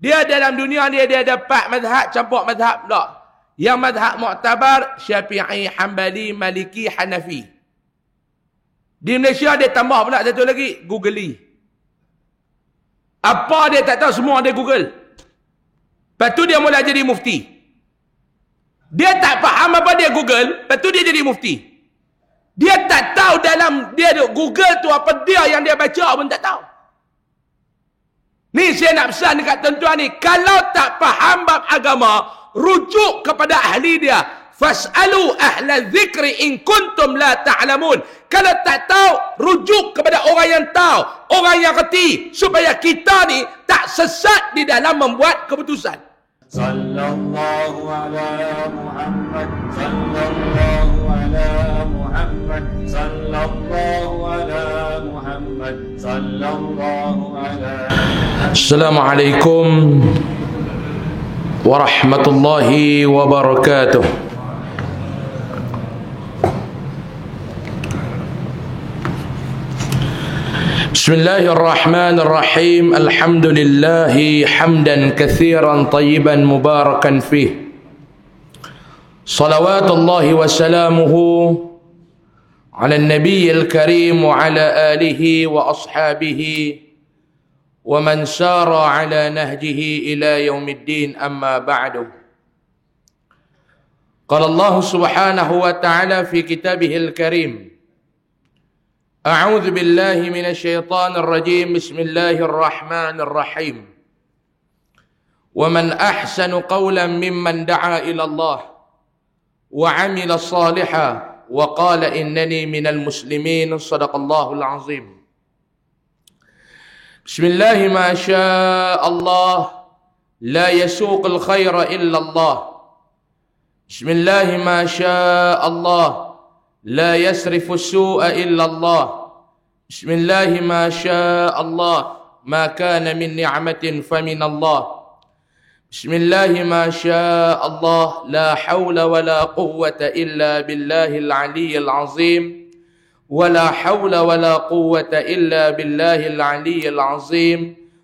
Dia dalam dunia dia ada 4 mazhab, campur mazhab tak. Yang mazhab mu'tabar, Syafi'i, Hanbali, Maliki, Hanafi. Di Malaysia dia tambah pula satu lagi, Googly. Apa dia tak tahu, semua dia Google. Lepas tu dia mula jadi mufti. Dia tak faham apa dia Google, lepas tu dia jadi mufti. Dia tak tahu dalam dia Google tu apa dia yang dia baca pun tak tahu. Ni saya nak pesan dekat tuan-tuan ni, kalau tak faham bab agama, rujuk kepada ahli dia. Fas'alu ahla dzikri in kuntum la ta'lamun. Kalau tak tahu, rujuk kepada orang yang tahu, orang yang reti, supaya kita ni tak sesat di dalam membuat keputusan. Sallallahu ala Muhammad, sallallahu ala Muhammad, sallallahu ala Muhammad, sallallahu ala. Assalamualaikum warahmatullahi wabarakatuh. Bismillahirrahmanirrahim. Alhamdulillahi hamdan katsiran tayyiban mubarakan fih. Salawatullahi wa salamuhu ala nabiyil karim wa ala alihi wa ashabihi wa man sara ala nahjihi ila yaumiddin, amma ba'du. Qala Allah subhanahu wa ta'ala fi kitabihil karim, a'udzu billahi minasy syaithanir rajim, bismillahir rahmanir rahim. Wa man ahsanu qawlan mimman da'a ila Allah wa 'amila shalihan wa qala innani minal muslimin. Shadaqallahul azim. Bismillah ma syaa Allah, la yasuqul khaira illa Allah. Bismillah ma syaa Allah, la yasrifu su'a illa Allah. Bismillah ma syaa Allah, ma kana min ni'matin famin Allah. Bismillah ma syaa Allah, la hawla wa la quwwata illa billahil aliyyil azim. ولا حول ولا قوة إلا بالله العلي العظيم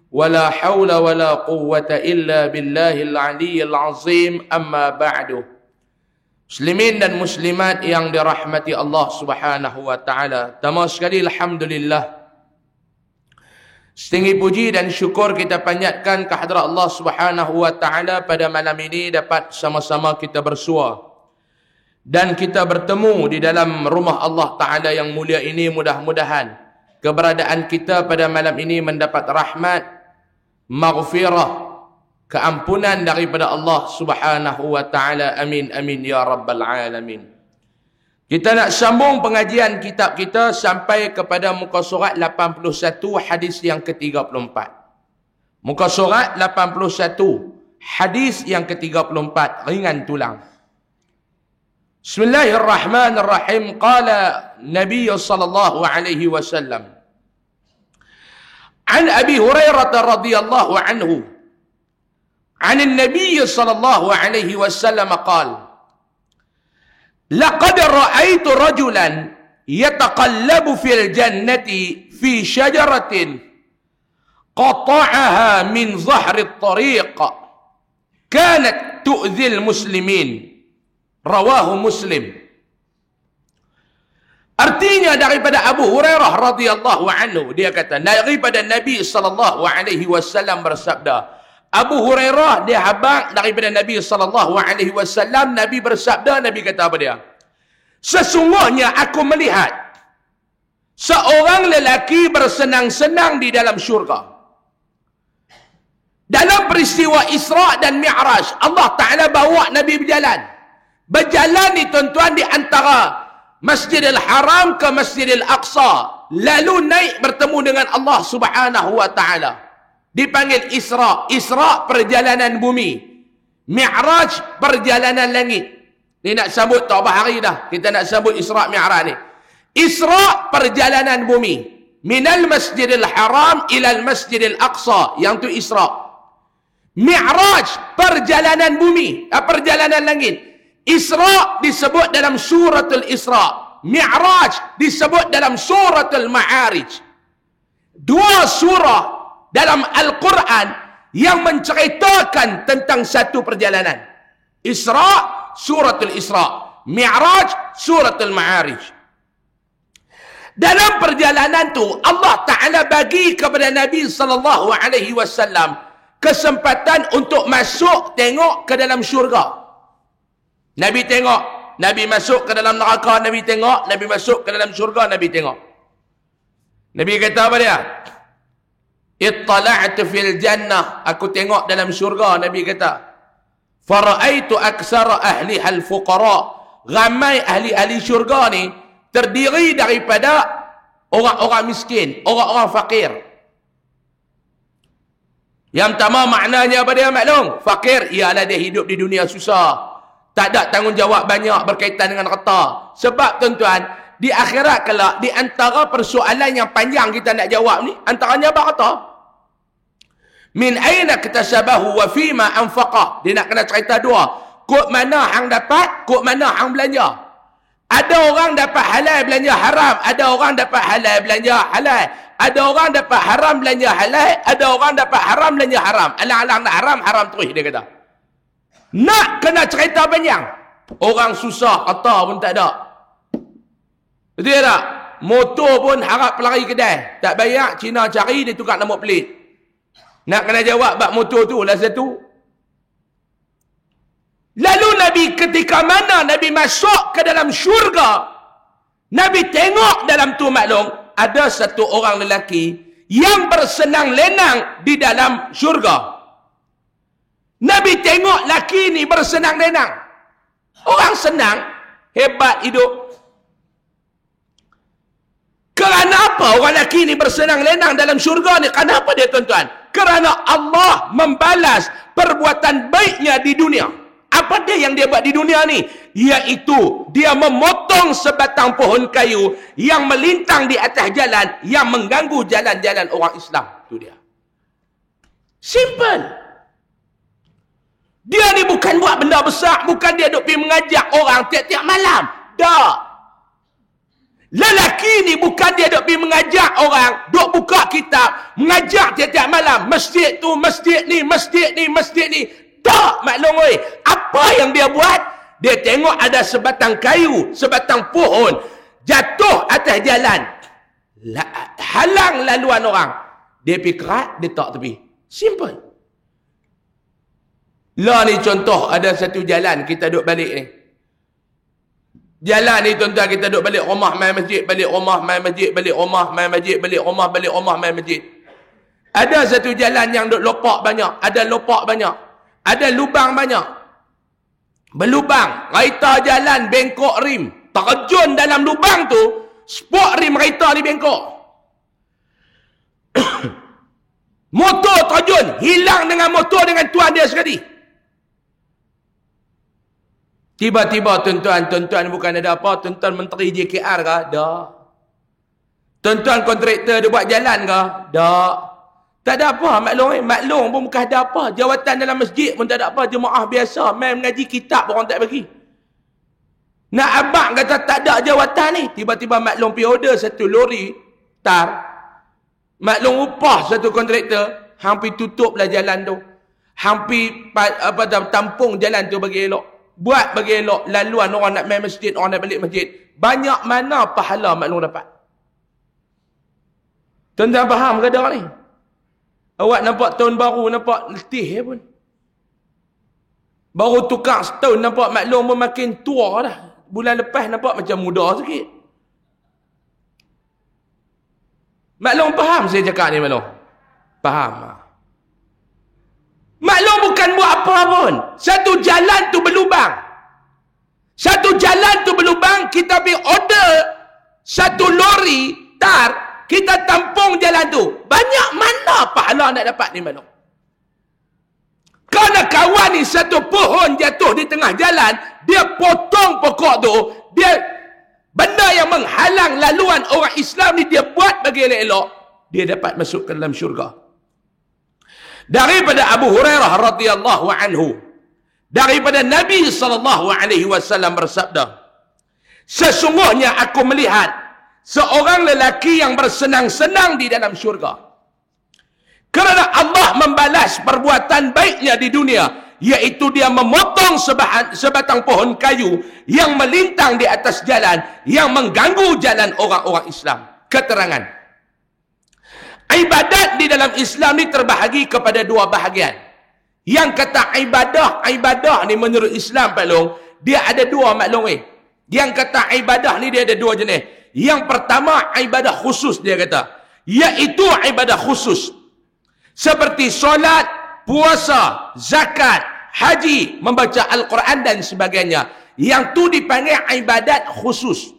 ولا حول ولا قوة إلا بالله العلي العظيم. أما بعد. Muslimin dan muslimat yang dirahmati Allah subhanahu wa ta'ala, pertama sekali alhamdulillah, setinggi puji dan syukur kita panjatkan kehadrat Allah subhanahu wa ta'ala pada malam ini dapat sama-sama kita bersua dan kita bertemu di dalam rumah Allah Ta'ala yang mulia ini. Mudah-mudahan keberadaan kita pada malam ini mendapat rahmat, maghfirah, keampunan daripada Allah Subhanahu wa Ta'ala. Amin, amin ya rabbal alamin. Kita nak sambung pengajian kitab kita sampai kepada muka surat 81, hadis yang ke-34. Muka surat 81, hadis yang ke-34, ringan tulang. Bismillahirrahmanirrahim. Qala Nabi sallallahu alaihi wasallam an Abi Hurairah radhiyallahu anhu an Nabi sallallahu alaihi wasallam qala laqad ra'aytu rajulan yataqallabu fil jannati fi syajaratin qata'aha min zahri at-tariq kanat tu'dhil muslimin. Rawahu Muslim. Artinya daripada Abu Hurairah radhiyallahu anhu, dia kata daripada Nabi sallallahu alaihi wasallam bersabda. Abu Hurairah dia habaq daripada Nabi sallallahu alaihi wasallam. Nabi bersabda, Nabi kata apa dia? Sesungguhnya aku melihat seorang lelaki bersenang-senang di dalam syurga. Dalam peristiwa Isra dan Mi'raj, Allah Ta'ala bawa Nabi berjalan. Berjalan ni tuan-tuan di antara Masjidil Haram ke Masjidil Aqsa, lalu naik bertemu dengan Allah Subhanahu wa Ta'ala. Dipanggil Isra. Isra perjalanan bumi, Mi'raj perjalanan langit. Ni nak sambut tak apa hari dah, kita nak sambut Isra Mi'raj ni. Isra perjalanan bumi, minal Masjidil Haram ilal Masjidil Aqsa, yang tu Isra. Mi'raj perjalanan bumi, perjalanan langit. Isra disebut dalam suratul Isra, Mi'raj disebut dalam suratul Ma'arij. Dua surah dalam Al-Quran yang menceritakan tentang satu perjalanan. Isra, suratul Isra. Mi'raj, suratul Ma'arij. Dalam perjalanan tu Allah Ta'ala bagi kepada Nabi SAW kesempatan untuk masuk tengok ke dalam syurga. Nabi tengok, Nabi masuk ke dalam neraka, Nabi tengok, Nabi masuk ke dalam syurga, Nabi tengok. Nabi kata apa dia? Ittala'tu fil jannah, aku tengok dalam syurga, Nabi kata. Fara'aitu aksara ahli hal fuqara, ramai ahli-ahli syurga ni terdiri daripada orang-orang miskin, orang-orang fakir. Yang pertama maknanya apa dia maklum? Fakir ialah dia hidup di dunia susah, tak ada tanggungjawab banyak berkaitan dengan harta. Sebab tuan-tuan, di akhirat kelak, di antara persoalan yang panjang kita nak jawab ni, antaranya apa harta? Min aina katasabahu wa fima anfaqa. Dia nak kena cerita dua. Kod mana hang dapat, kod mana hang belanja. Ada orang dapat halal belanja haram, ada orang dapat halal belanja halal. Ada orang dapat haram belanja halal, ada orang dapat haram belanja haram. Alang-alang nak haram, haram terus dia kata. Nak kena cerita panjang. Orang susah, harta pun tak ada. Betul tak? Motor pun harap pelari kedai. Tak bayar, Cina cari, dia tukar nombor pelit. Nak kena jawab bab motor tu lah satu. Lalu Nabi ketika mana Nabi masuk ke dalam syurga, Nabi tengok dalam tu maklum, ada satu orang lelaki yang bersenang lenang di dalam syurga. Nabi tengok laki ni bersenang lenang. Orang senang, hebat hidup. Kerana apa orang lelaki ni bersenang lenang dalam syurga ni? Kenapa dia tuan-tuan? Kerana Allah membalas perbuatan baiknya di dunia. Apa dia yang dia buat di dunia ni? Iaitu dia memotong sebatang pohon kayu yang melintang di atas jalan, yang mengganggu jalan-jalan orang Islam. Itu dia. Simple. Dia ni bukan buat benda besar, bukan dia duk pergi mengajak orang tiap-tiap malam. Tak. Lelaki ni bukan dia duk pergi mengajak orang, duk buka kitab, mengajak tiap-tiap malam. Masjid tu, masjid ni, masjid ni, masjid ni. Tak, maklum oi. Apa yang dia buat? Dia tengok ada sebatang kayu, sebatang pohon jatuh atas jalan, halang laluan orang. Dia pergi kerat, dia tak tepi. Simple. Lah ni contoh, ada satu jalan kita duduk balik ni. Jalan ni tuan-tuan, kita duduk balik rumah main masjid, balik rumah main masjid, balik rumah main masjid, balik rumah, balik rumah main masjid. Ada satu jalan yang duk lopak banyak, ada lopak banyak. Ada lubang banyak. Berlubang. Kereta jalan bengkok rim. Terjun dalam lubang tu, spot rim kereta ni bengkok. Motor terjun. Hilang dengan motor dengan tuan dia sekali. Tiba-tiba tuan-tuan bukan ada apa. Tuan-tuan Menteri JKR ke? Dah. Tuan-tuan kontraktor dia buat jalan ke? Dah. Tak ada apa, maklum. Maklum pun bukan ada apa. Jawatan dalam masjid pun tak ada apa. Jemaah biasa. Main mengaji kitab pun orang tak bagi. Nak abang kata tak ada jawatan ni. Tiba-tiba maklum pergi order satu lori tar. Maklum upah satu kontraktor. Hampir tutuplah jalan tu. Hampir tampung jalan tu bagi elok. Buat bagi elok. Laluan orang nak main masjid, orang nak balik masjid. Banyak mana pahala maklum dapat. Tuan-tuan faham ke dah ni? Awak nampak tahun baru, nampak letih pun. Baru tukar setahun, nampak maklum pun makin tua dah. Bulan lepas nampak macam muda sikit. Maklum faham saya cakap ni maklum? Faham. Maklum bukan buat apa pun. Satu jalan tu berlubang. Satu jalan tu berlubang, kita pergi order satu lori tar. Kita tampung jalan tu. Banyak mana pahala nak dapat ni maklum? Kerana kawan ni satu pohon jatuh di tengah jalan, dia potong pokok tu, dia benda yang menghalang laluan orang Islam ni dia buat bagi elok-elok, dia dapat masuk ke dalam syurga. Daripada Abu Hurairah radhiyallahu anhu, daripada Nabi SAW bersabda, sesungguhnya aku melihat seorang lelaki yang bersenang-senang di dalam syurga. Kerana Allah membalas perbuatan baiknya di dunia, iaitu dia memotong sebatang pohon kayu yang melintang di atas jalan, yang mengganggu jalan orang-orang Islam. Keterangan. Ibadat di dalam Islam ni terbahagi kepada dua bahagian. Yang kata ibadah ni menurut Islam Pak Long, dia ada dua maklum Yang kata ibadah ni dia ada dua jenis. Yang pertama ibadah khusus dia kata, iaitu ibadah khusus. Seperti solat, puasa, zakat, haji, membaca Al-Quran dan sebagainya. Yang tu dipanggil ibadat khusus.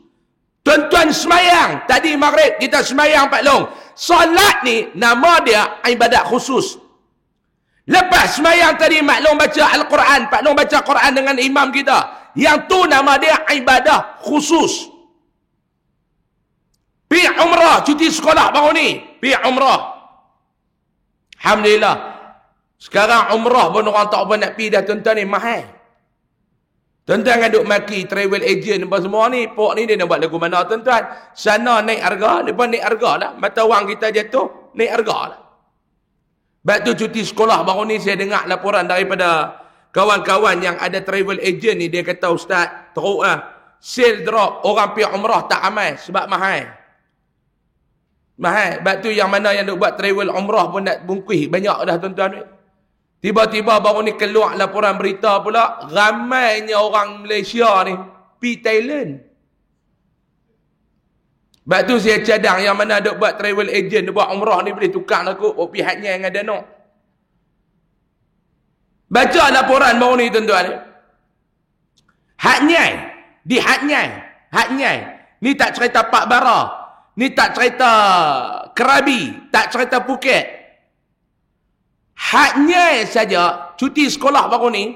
Tuan-tuan semayang, tadi maghrib kita semayang Pak Long. Solat ni nama dia ibadat khusus. Lepas semayang tadi Mak Long baca Al-Quran, Pak Long baca Quran dengan imam kita. Yang tu nama dia ibadah khusus. Pi umrah, cuti sekolah baru ni. Pi umrah. Alhamdulillah. Sekarang umrah pun orang tak apa nak pergi dah tuan-tuan ni, mahal. Tuan-tuan kan duk maki travel agent apa semua ni, pok ni dia nak buat lagu mana tuan-tuan? Sana naik harga, depan naik harga lah. Mata wang kita jatuh, naik harga lah. Sebab tu cuti sekolah baru ni saya dengar laporan daripada kawan-kawan yang ada travel agent ni, dia kata ustaz, teruk lah. Sale drop, orang pergi umrah tak ramai sebab mahal. Mahal. Sebab tu yang mana yang duk buat travel umrah pun nak bungkus banyak dah tuan-tuan. Tiba-tiba baru ni keluar laporan berita pula, ramainya orang Malaysia ni pergi Thailand. Sebab tu saya cadang yang mana duk buat travel agent, duk buat umrah ni boleh tukar aku, pihak Hanyai dengan Danok. Baca laporan baru ni tuan-tuan. Hanyai, di Hanyai. Ni tak cerita Pak Bara. Ni tak cerita Krabi, tak cerita Phuket. Hanyai saja, cuti sekolah baru ni,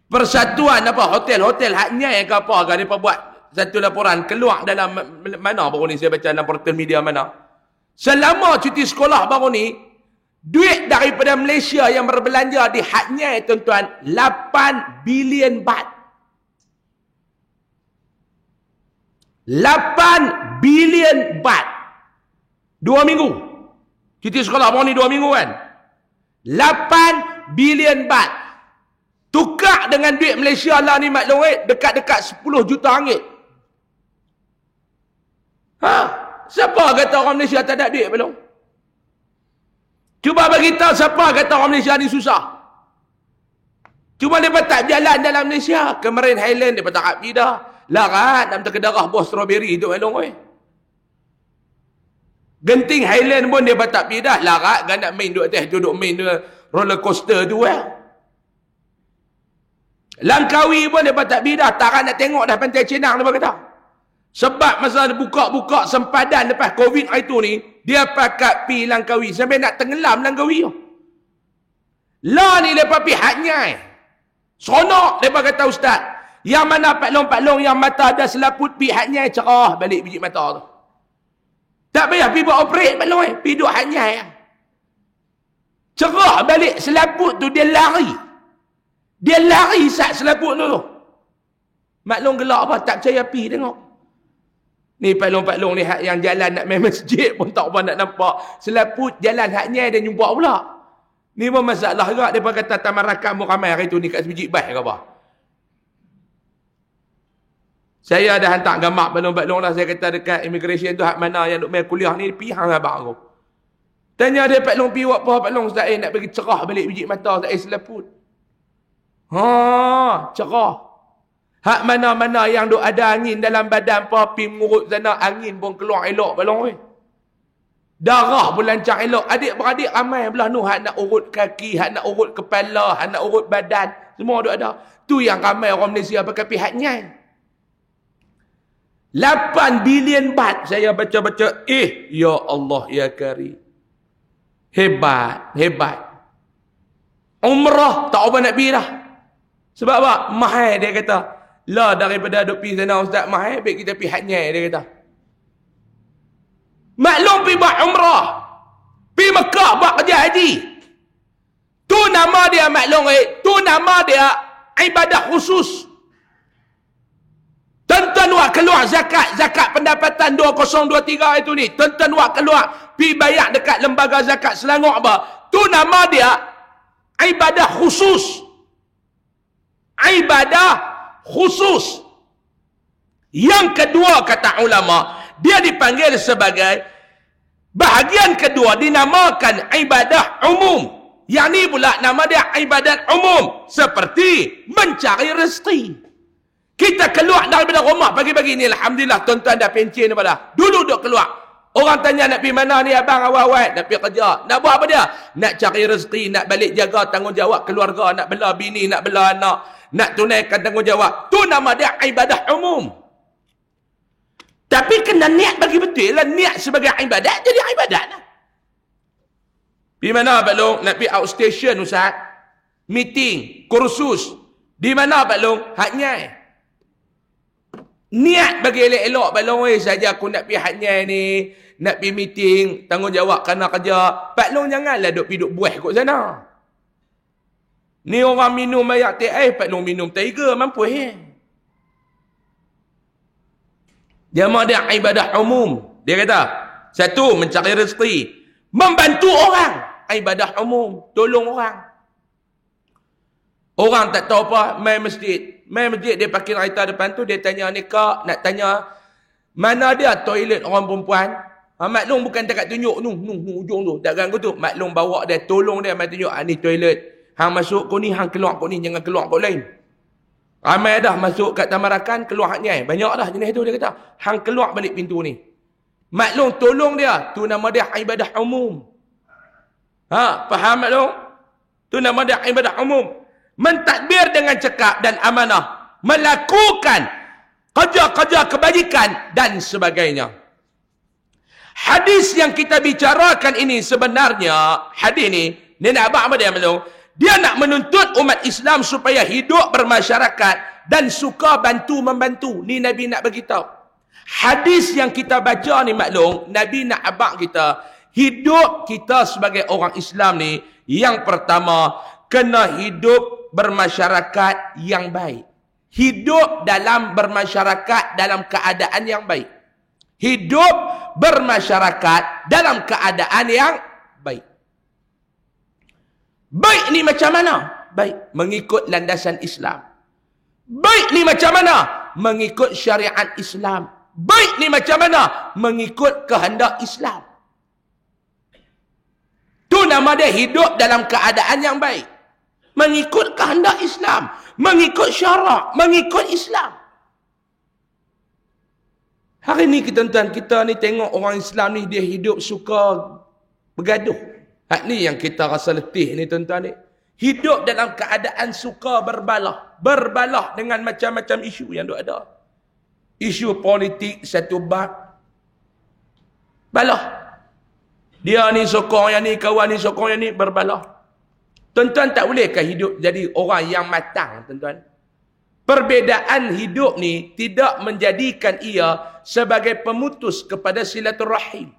persatuan apa, hotel Hanyai ke apa ke, dia buat satu laporan, keluar dalam mana baru ni, saya baca dalam portal media mana. Selama cuti sekolah baru ni, duit daripada Malaysia yang berbelanja di Hanyai tuan-tuan, 8 bilion baht. 8 bilion baht. 2 minggu. Cuti sekolah baru ni 2 minggu kan. 8 bilion baht. Tukar dengan duit Malaysia lah ni maklum dekat-dekat 10 juta ringgit. Siapa kata orang Malaysia tak ada duit belum? Cuba bagi tahu siapa kata orang Malaysia ni susah. Cuma dia tak berjalan dalam Malaysia. Kemarin Highland dia tak pergi dah. Larat dalam terkedarah buah strawberry tu elong oi. Genting Highland pun dia tak pergi dah. Larat kan nak main duduk atas duduk main roller coaster tu Langkawi pun dia tak pergi dah. Tak nak tengok dah Pantai Cenang dia kata. Sebab masa buka-buka sempadan lepas Covid itu ni, dia pakat pergi Langkawi sampai nak tenggelam Langkawi tu. Lah ni lepas pergi Hanyai. Seronok lepas kata ustaz. Yang mana Pak Long yang mata ada selaput pergi Hanyai, cerah balik biji mata tu. Tak payah pergi buat operate Pak Long pergi duduk Hanyai. Cerah balik selaput tu, dia lari. Dia lari sat selaput tu. Mak Long gelak apa, tak percaya pergi tengok. Ni Pak Long ni yang jalan nak main masjid pun tak apa nak nampak. Selaput jalan Hanyai dia jumpa pula. Ni pun masalah juga. Dia pun kata Taman Rakam ramai hari tu ni kat sebiji baik ke apa. Saya dah hantar gambar Pak Long lah. Saya kata dekat immigration tu hak mana yang duk main kuliah ni, pergi hang abang aku. Tanya dia Pak Long pergi buat apa Pak Long? Ustaz nak pergi cerah balik biji mata Ustaz selaput. Cerah. Hak mana-mana yang duk ada angin dalam badan apa, pergi mengurut sana, angin pun keluar elok Pak Long. Darah pun lancar elok. Adik-beradik ramai belah nu hak nak urut kaki, hak nak urut kepala, hak nak urut badan. Semua duk ada. Tu yang ramai orang Malaysia pakai pihak Hanyai. 8 bilion baht saya baca-baca. Ya Allah ya Karim. Hebat. Umrah tak apa nak pergi dah. Sebab apa? Mahal dia kata. Lah daripada duk pergi sana ustaz mahal, baik kita pergi Hanyai dia kata. Maklum pergi buat umrah. Pergi Mekah buat kerja haji. Tu nama dia maklum tu nama dia ibadah khusus. Tuan-tuan awak keluar zakat, zakat pendapatan 2023 itu ni, tuan-tuan awak keluar, pi bayar dekat lembaga zakat Selangor apa? Tu nama dia ibadah khusus. Ibadah khusus. Yang kedua kata ulama, dia dipanggil sebagai bahagian kedua dinamakan ibadah umum. Yang ni pula nama dia ibadat umum, seperti mencari rezeki. Kita keluar daripada rumah pagi-pagi ni, alhamdulillah tuan-tuan dah pencen apa dah. Dulu duk keluar. Orang tanya nak pergi mana ni abang, awal-awal nak pergi kerja. Nak buat apa dia? Nak cari rezeki, nak balik jaga tanggungjawab keluarga, nak bela bini, nak bela anak, nak tunaikan tanggungjawab. Tu nama dia ibadah umum. Tapi kena niat bagi betul lah. Niat sebagai ibadat, jadi ibadat lah. Di mana Pak Long? Nak pergi outstation Ustaz. Meeting, kursus. Di mana Pak Long? Hatnyai. Niat bagi elok-elok Pak Long, saja aku nak pergi hatnyai ni, nak pergi meeting, tanggungjawab kerana kerja. Pak Long janganlah duk pergi duk buah kat sana. Ni orang minum banyak teh, Pak Long minum Tiger, mampu Dia mau dia ibadah umum. Dia kata, satu, mencari rezeki. Membantu orang. Ibadah umum. Tolong orang. Orang tak tahu apa, main masjid. Main masjid, dia parkir kereta depan tu, dia tanya ni kak, nak tanya, mana dia toilet orang perempuan? Maklum bukan dekat tunjuk, ujung tu, tak ganggu tu. Maklum bawa dia, tolong dia, main tunjuk, ni toilet. Hang masuk kau ni, hang keluar kau ni, jangan keluar kau lain. Ramai dah masuk kat tamarakan, keluar haknya. Banyak dah jenis tu, dia kata. Hang keluar balik pintu ni. Maklum tolong dia. Tu nama dia ibadah umum. Faham maklum? Tu nama dia ibadah umum. Mentadbir dengan cekap dan amanah. Melakukan kerja-kerja kebajikan dan sebagainya. Hadis yang kita bicarakan ini sebenarnya, hadis ni, dia nak apa dia maklum? Dia nak menuntut umat Islam supaya hidup bermasyarakat dan suka bantu-membantu. Ni Nabi nak beritahu. Hadis yang kita baca ni maklum, Nabi nak abang kita, hidup kita sebagai orang Islam ni, yang pertama, kena hidup bermasyarakat yang baik. Hidup dalam bermasyarakat dalam keadaan yang baik. Hidup bermasyarakat dalam keadaan yang baik. Baik ni macam mana? Baik, mengikut landasan Islam. Baik ni macam mana? Mengikut syariat Islam. Baik ni macam mana? Mengikut kehendak Islam. Tu nama dia hidup dalam keadaan yang baik. Mengikut kehendak Islam. Mengikut syarak. Mengikut Islam. Hari ni tuan-tuan, kita ni tengok orang Islam ni, dia hidup suka bergaduh. Hak ni yang kita rasa letih ni tuan-tuan ni. Hidup dalam keadaan suka berbalah. Berbalah dengan macam-macam isu yang ada. Isu politik satu bab. Balah. Dia ni sokong yang ni, kawan ni sokong yang ni, berbalah. Tuan-tuan tak bolehkah hidup jadi orang yang matang, tuan-tuan? Perbezaan hidup ni tidak menjadikan ia sebagai pemutus kepada silaturahim.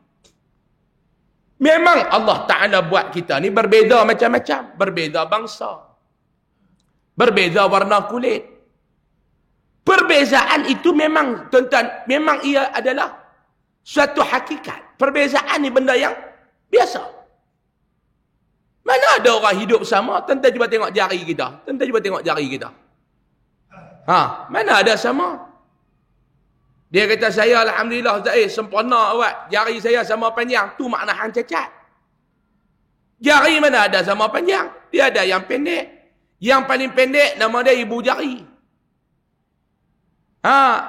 Memang Allah Ta'ala buat kita ni berbeza macam-macam. Berbeza bangsa. Berbeza warna kulit. Perbezaan itu memang, tuan-tuan, memang ia adalah suatu hakikat. Perbezaan ni benda yang biasa. Mana ada orang hidup sama? Tuan-tuan cuba tengok jari kita. Tuan-tuan cuba tengok jari kita. Mana ada sama? Dia kata, saya alhamdulillah Ustaz, sempurna awak. Jari saya sama panjang. Tu makna hang cacat. Jari mana ada sama panjang? Dia ada yang pendek. Yang paling pendek nama dia ibu jari.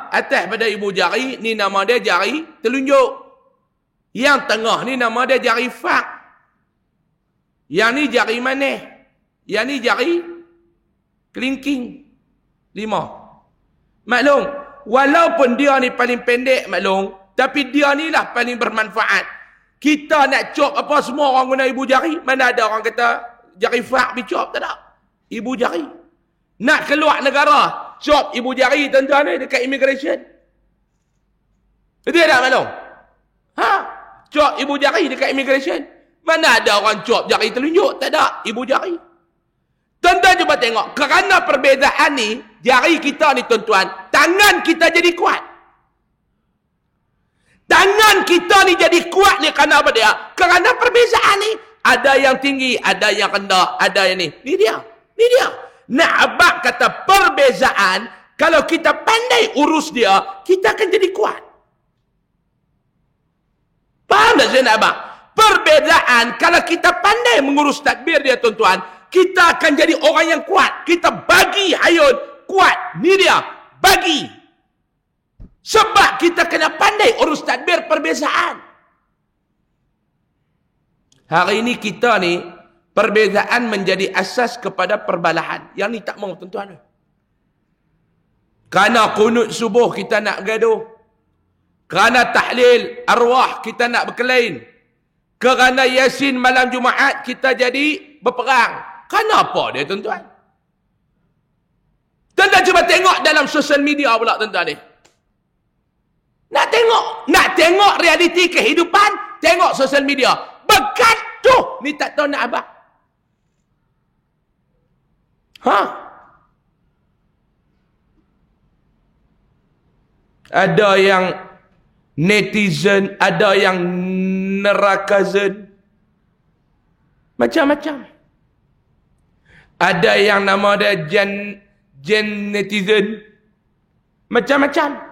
Atas pada ibu jari ni nama dia jari telunjuk. Yang tengah ni nama dia jari fak. Yang ni jari manis. Yang ni jari kelingking. 5. Maklum, walaupun dia ni paling pendek maklum, tapi dia ni lah paling bermanfaat. Kita nak cop apa semua orang guna ibu jari. Mana ada orang kata jari fak dicop, tak ada. Ibu jari. Nak keluar negara, cop ibu jari tuan-tuan ni dekat immigration. Dia tak maklum? Cop ibu jari dekat immigration. Mana ada orang cop jari telunjuk, tak ada. Ibu jari. Tuan-tuan cuba tengok, kerana perbezaan ni, jari kita ni tuan-tuan, tangan kita jadi kuat. Tangan kita ni jadi kuat ni kerana apa dia? Kerana perbezaan ni. Ada yang tinggi, ada yang rendah, ada yang ni. Ni dia. Ni dia. Nak abang kata perbezaan, kalau kita pandai urus dia, kita akan jadi kuat. Faham tak saya nak abang? Perbezaan, kalau kita pandai mengurus takbir dia tuan-tuan, kita akan jadi orang yang kuat. Kita bagi hayun kuat. Ni dia. Bagi. Sebab kita kena pandai urus takbir perbezaan. Hari ini kita ni, perbezaan menjadi asas kepada perbalahan. Yang ni tak mau tuan-tuan. Kerana kunut subuh kita nak bergaduh. Kerana tahlil arwah kita nak berkelain. Kerana yasin malam Jumaat kita jadi berperang. Kenapa dia tuan-tuan? Tuan-tuan cuba tengok dalam sosial media pula tuan-tuan ni. Nak tengok realiti kehidupan, tengok sosial media. Bergaduh ni tak tahu nak apa. Ada yang netizen, ada yang nerakazen. Macam-macam. Ada yang nama dia gen netizen. Macam-macam.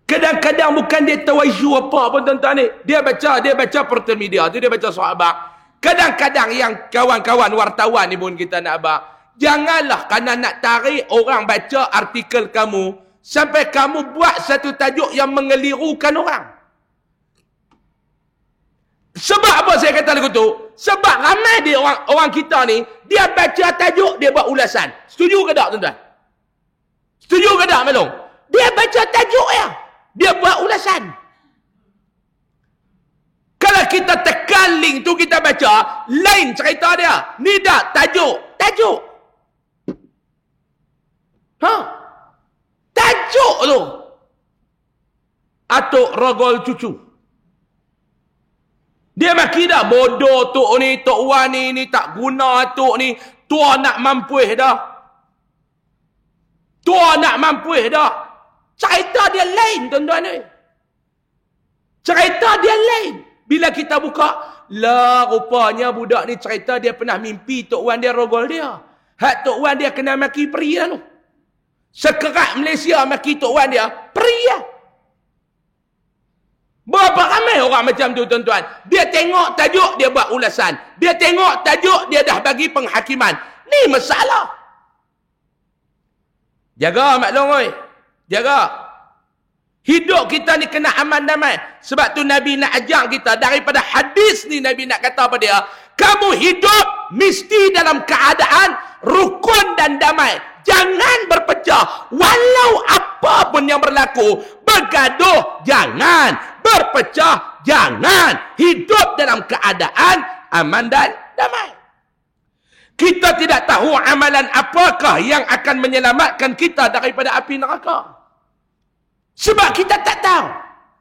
Kadang-kadang bukan dia tahu isu apa pun tuan-tuan ni. Dia baca portal media tu, dia baca sahabat. Kadang-kadang yang kawan-kawan wartawan ni pun kita nak abang. Janganlah kerana nak tarik orang baca artikel kamu, sampai kamu buat satu tajuk yang mengelirukan orang. Sebab apa saya kata lagu tu? Sebab ramai dia orang kita ni, dia baca tajuk, dia buat ulasan. Setuju ke tak tuan-tuan? Setuju ke tak Melong? Dia baca tajuk ya. Dia buat ulasan. Kalau kita tekan link tu kita baca, lain cerita dia. Ni dah tajuk. Tajuk tu. Atuk rogol cucu. Dia maki dah bodoh tok ni, tok wan ni tak guna atuk ni. Tua nak mampuih dah. Cerita dia lain tuan-tuan ni. Cerita dia lain. Bila kita buka, lah rupanya budak ni cerita dia pernah mimpi Tok Wan dia rogol dia. Hak Tok Wan dia kena maki peri lah tu. Sekerat Malaysia maki Tok Wan dia, peri lah. Berapa ramai orang macam tu tuan-tuan. Dia tengok tajuk, dia buat ulasan. Dia tengok tajuk, dia dah bagi penghakiman. Ni masalah. Jaga Mak Long oi. Jaga. Hidup kita ni kena aman damai. Sebab tu Nabi nak ajar kita. Daripada hadis ni Nabi nak kata apa dia? Kamu hidup mesti dalam keadaan rukun dan damai. Jangan berpecah. Walau apa pun yang berlaku. Bergaduh jangan. Berpecah jangan. Hidup dalam keadaan aman dan damai. Kita tidak tahu amalan apakah yang akan menyelamatkan kita daripada api neraka. Sebab kita tak tahu.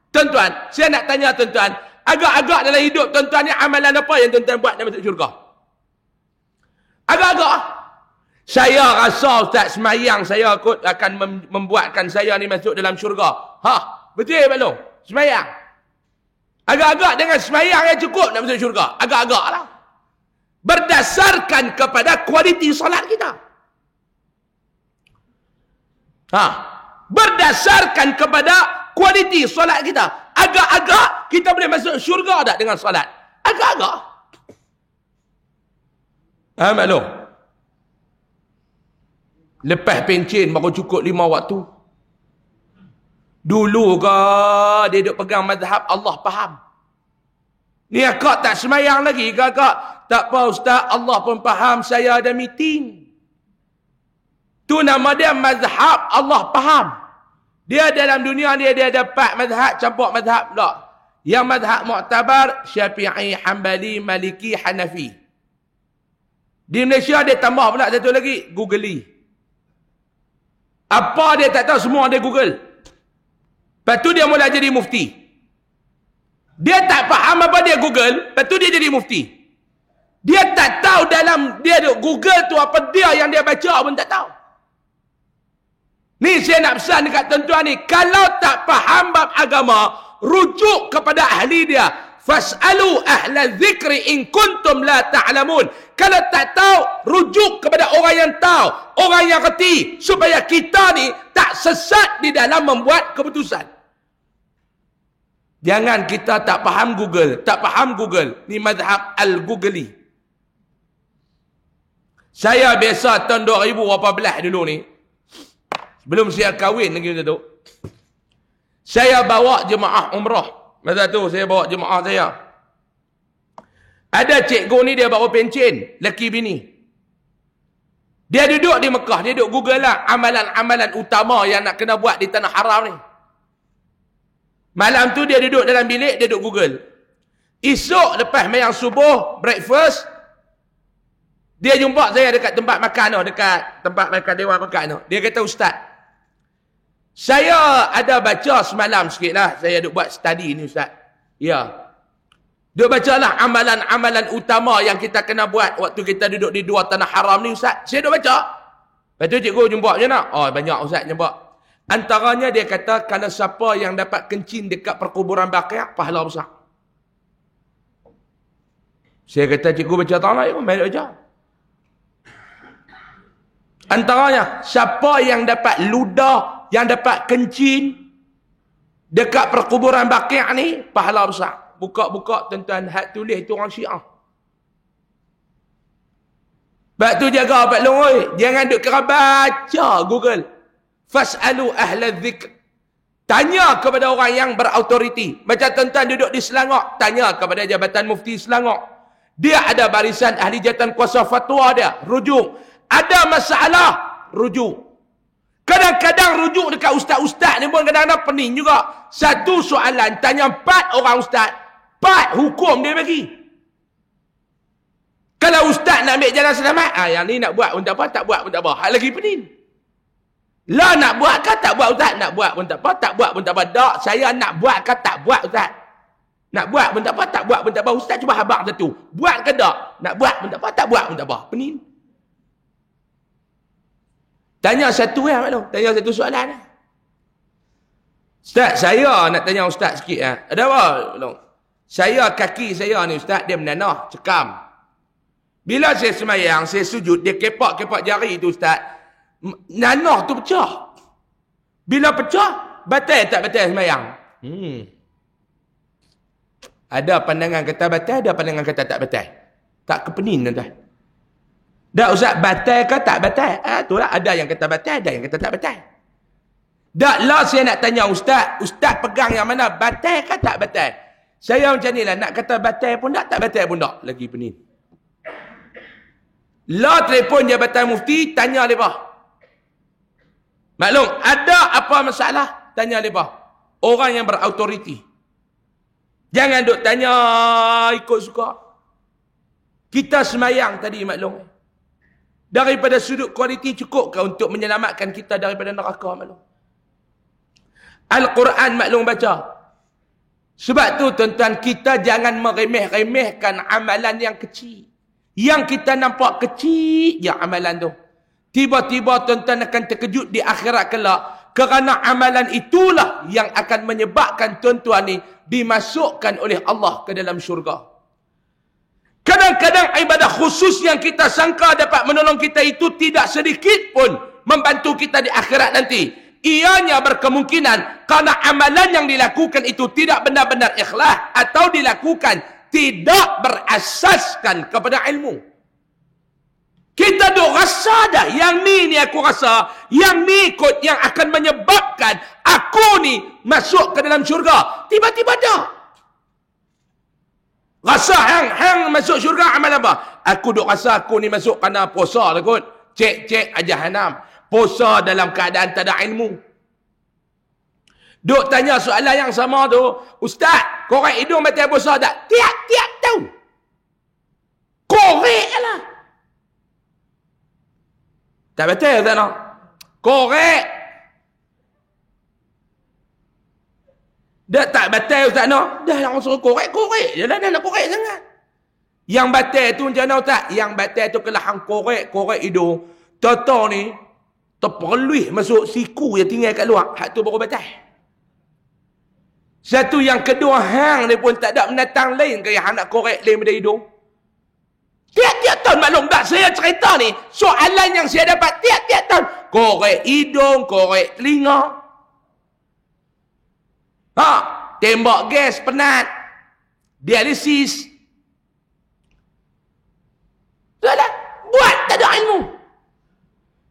Tuan-tuan, saya nak tanya tuan-tuan, agak-agak dalam hidup tuan-tuan ni amalan apa yang tuan-tuan buat nak masuk syurga? Agak-agak. Saya rasa Ustaz semayang saya kot akan membuatkan saya ni masuk dalam syurga. Betul Pak Long? Semayang. Agak-agak dengan semayang yang cukup nak masuk syurga. Agak-agak lah. Berdasarkan kepada kualiti solat kita. Berdasarkan kepada kualiti solat kita. Agak-agak kita boleh masuk syurga tak dengan solat? Agak-agak. Maklum. Lepas pencen baru cukup 5 waktu. Dulu ke dia duk pegang mazhab Allah faham. Ni akak tak semayang lagi ke akak? Tak apa Ustaz, Allah pun faham saya ada meeting. Tu nama dia mazhab Allah faham. Dia dalam dunia dia ada 4 mazhab, campur mazhab tak. Yang mazhab Mu'tabar, Syafi'i, Hanbali, Maliki, Hanafi. Di Malaysia dia tambah pula satu lagi, Googly. Apa dia tak tahu, semua dia Google. Lepas tu dia mula jadi mufti. Dia tak faham apa dia Google, lepas tu dia jadi mufti. Dia tak tahu dalam dia Google tu apa dia yang dia baca pun tak tahu. Ni saya nak pesan dekat tuan-tuan ni, kalau tak faham bab agama, rujuk kepada ahli dia. Fas'alu ahla dzikri in kuntum la ta'lamun. Kalau tak tahu, rujuk kepada orang yang tahu, orang yang reti, supaya kita ni tak sesat di dalam membuat keputusan. Jangan kita tak faham Google. Tak faham Google. Ni mazhab al-Googli. Saya biasa tahun 2018 dulu ni, sebelum saya kahwin lagi macam tu, saya bawa jemaah umrah. Masa tu saya bawa jemaah saya. Ada cikgu ni dia bawa pencen, lelaki bini. Dia duduk di Mekah, dia duduk Google lah amalan-amalan utama yang nak kena buat di tanah haram ni. Malam tu dia duduk dalam bilik, dia duduk Google. Esok lepas mayang subuh, breakfast, dia jumpa saya dekat tempat makan tu, dekat tempat makan dewan makan tu. Dia kata, Ustaz, saya ada baca semalam sikit lah. Saya duduk buat study ni, Ustaz. Ya. Duduk baca lah amalan-amalan utama yang kita kena buat waktu kita duduk di dua tanah haram ni, Ustaz. Saya duduk baca. Lepas tu cikgu jumpa macam mana? Oh, banyak Ustaz jumpa. Antaranya dia kata, kalau siapa yang dapat kencing dekat perkuburan Baqi', pahala besar. Saya kata, cikgu baca tak nak, main baca. Antaranya, siapa yang dapat ludah, yang dapat kencing dekat perkuburan Baqi' ni, pahala besar. Buka-buka tuan-tuan, hak tulis itu orang Syiah. Sebab tu jaga Pak Long, oi, jangan duk kira baca Google. Fas'alu ahla dzikr. Tanya kepada orang yang berautoriti. Macam tuan-tuan duduk di Selangor, tanya kepada Jabatan Mufti Selangor. Dia ada barisan ahli jabatan kuasa fatwa dia, rujuk. Ada masalah, rujuk. Kadang-kadang rujuk dekat ustaz-ustaz ni pun kadang-kadang pening juga. Satu soalan, tanya 4 orang ustaz. 4 hukum dia bagi. Kalau ustaz nak ambil jalan selamat, yang ni nak buat pun tak apa, tak buat pun tak apa. Hal lagi pening. Lah nak buat ke tak buat ustaz? Nak buat pun tak apa, tak buat pun tak apa. Tak, saya nak buat ke tak buat ustaz? Nak buat pun tak apa, tak buat pun tak apa. Ustaz cuba habaq satu. Buat ke tak? Nak buat pun tak apa, tak buat pun tak apa. Pening. Tanya satu ya, maklum. Tanya satu soalan. Ustaz, saya nak tanya ustaz sikit ya. Ada apa? Maklum. Saya, kaki saya ni ustaz, dia menanah, cekam. Bila saya semayang, saya sujud, dia kepak-kepak jari tu ustaz. Nanah tu pecah. Bila pecah, batal tak batal semayang? Ada pandangan kata batal, ada pandangan kata tak batal. Tak kepenin tuan-tuan. Dah ustaz, batal ke tak batal? Itulah, ada yang kata batal, ada yang kata tak batal. Dah lah saya nak tanya ustaz, ustaz pegang yang mana? Batal ke tak batal? Saya macam ni lah, nak kata batal pun tak batal pun tak. Lagi pening. Lah telefon Jabatan Mufti, tanya mereka. Maklum, ada apa masalah? Tanya mereka. Orang yang berautoriti. Jangan duk tanya ikut suka. Kita semayang tadi maklum. Daripada sudut kualiti cukup ke untuk menyelamatkan kita daripada neraka maklum? Al-Quran maklum baca. Sebab tu tuan-tuan, kita jangan meremeh-remehkan amalan yang kecil. Yang kita nampak kecil ya amalan tu. Tiba-tiba tuan-tuan akan terkejut di akhirat kelak. Kerana amalan itulah yang akan menyebabkan tuan-tuan ni dimasukkan oleh Allah ke dalam syurga. Kadang-kadang ibadah khusus yang kita sangka dapat menolong kita itu tidak sedikit pun membantu kita di akhirat nanti. Ianya berkemungkinan kerana amalan yang dilakukan itu tidak benar-benar ikhlas atau dilakukan tidak berasaskan kepada ilmu. Kita duk rasa dah, yang ni aku rasa, yang ni kot yang akan menyebabkan aku ni masuk ke dalam syurga. Tiba-tiba dah. Rasa hang masuk syurga amal apa? Aku duk rasa aku ni masuk kerana puasa lah kot. Cek aja hanam. Puasa dalam keadaan tak ada ilmu. Duk tanya soalan yang sama tu, Ustaz, korek hidung batal puasa tak? Tiap-tiap tahun. Korek lah. Tak batal tak nak? Korek. Dah tak batal Ustaz nak? Dah nak suruh korek. Dia dah nak korek sangat. Yang batal tu macam mana Ustaz? Yang batal tu kalau hang korek hidung. Toto ni, terperluih masuk siku yang tinggal kat luar. Hak tu baru batal. Satu yang kedua, hang ni pun tak ada menatang lain ke yang nak korek lain daripada hidung. Tiap-tiap tahun maklum tak saya cerita ni, soalan yang saya dapat tiap-tiap tahun. Korek hidung, korek telinga. Tembak gas penat. Dialisis. Taklah, buat tak ada ilmu.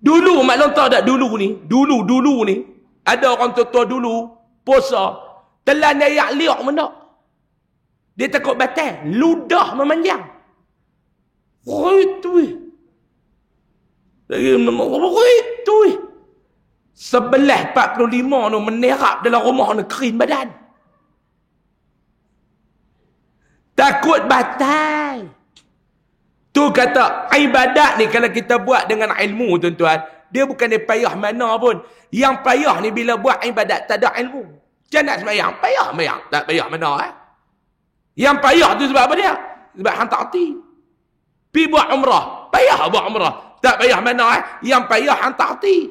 Dulu maklum tahu tak dulu ni, dulu ni ada orang tua-tua dulu puasa telan ayak liak benda. Dia takut batal, ludah memanjang. Itu. Lagi itu. 11.45 tu menerap dalam rumah ni kering badan. Takut batal. Tu kata ibadat ni kalau kita buat dengan ilmu tuan-tuan, dia bukan dia payah mana pun. Yang payah ni bila buat ibadat tak ada ilmu. Macam nak sembahyang? Payah sembahyang. Tak payah mana Yang payah tu sebab apa dia? Sebab hang tak erti. Pi buat umrah. Payah buat umrah. Tak payah mana Yang payah hang tak erti.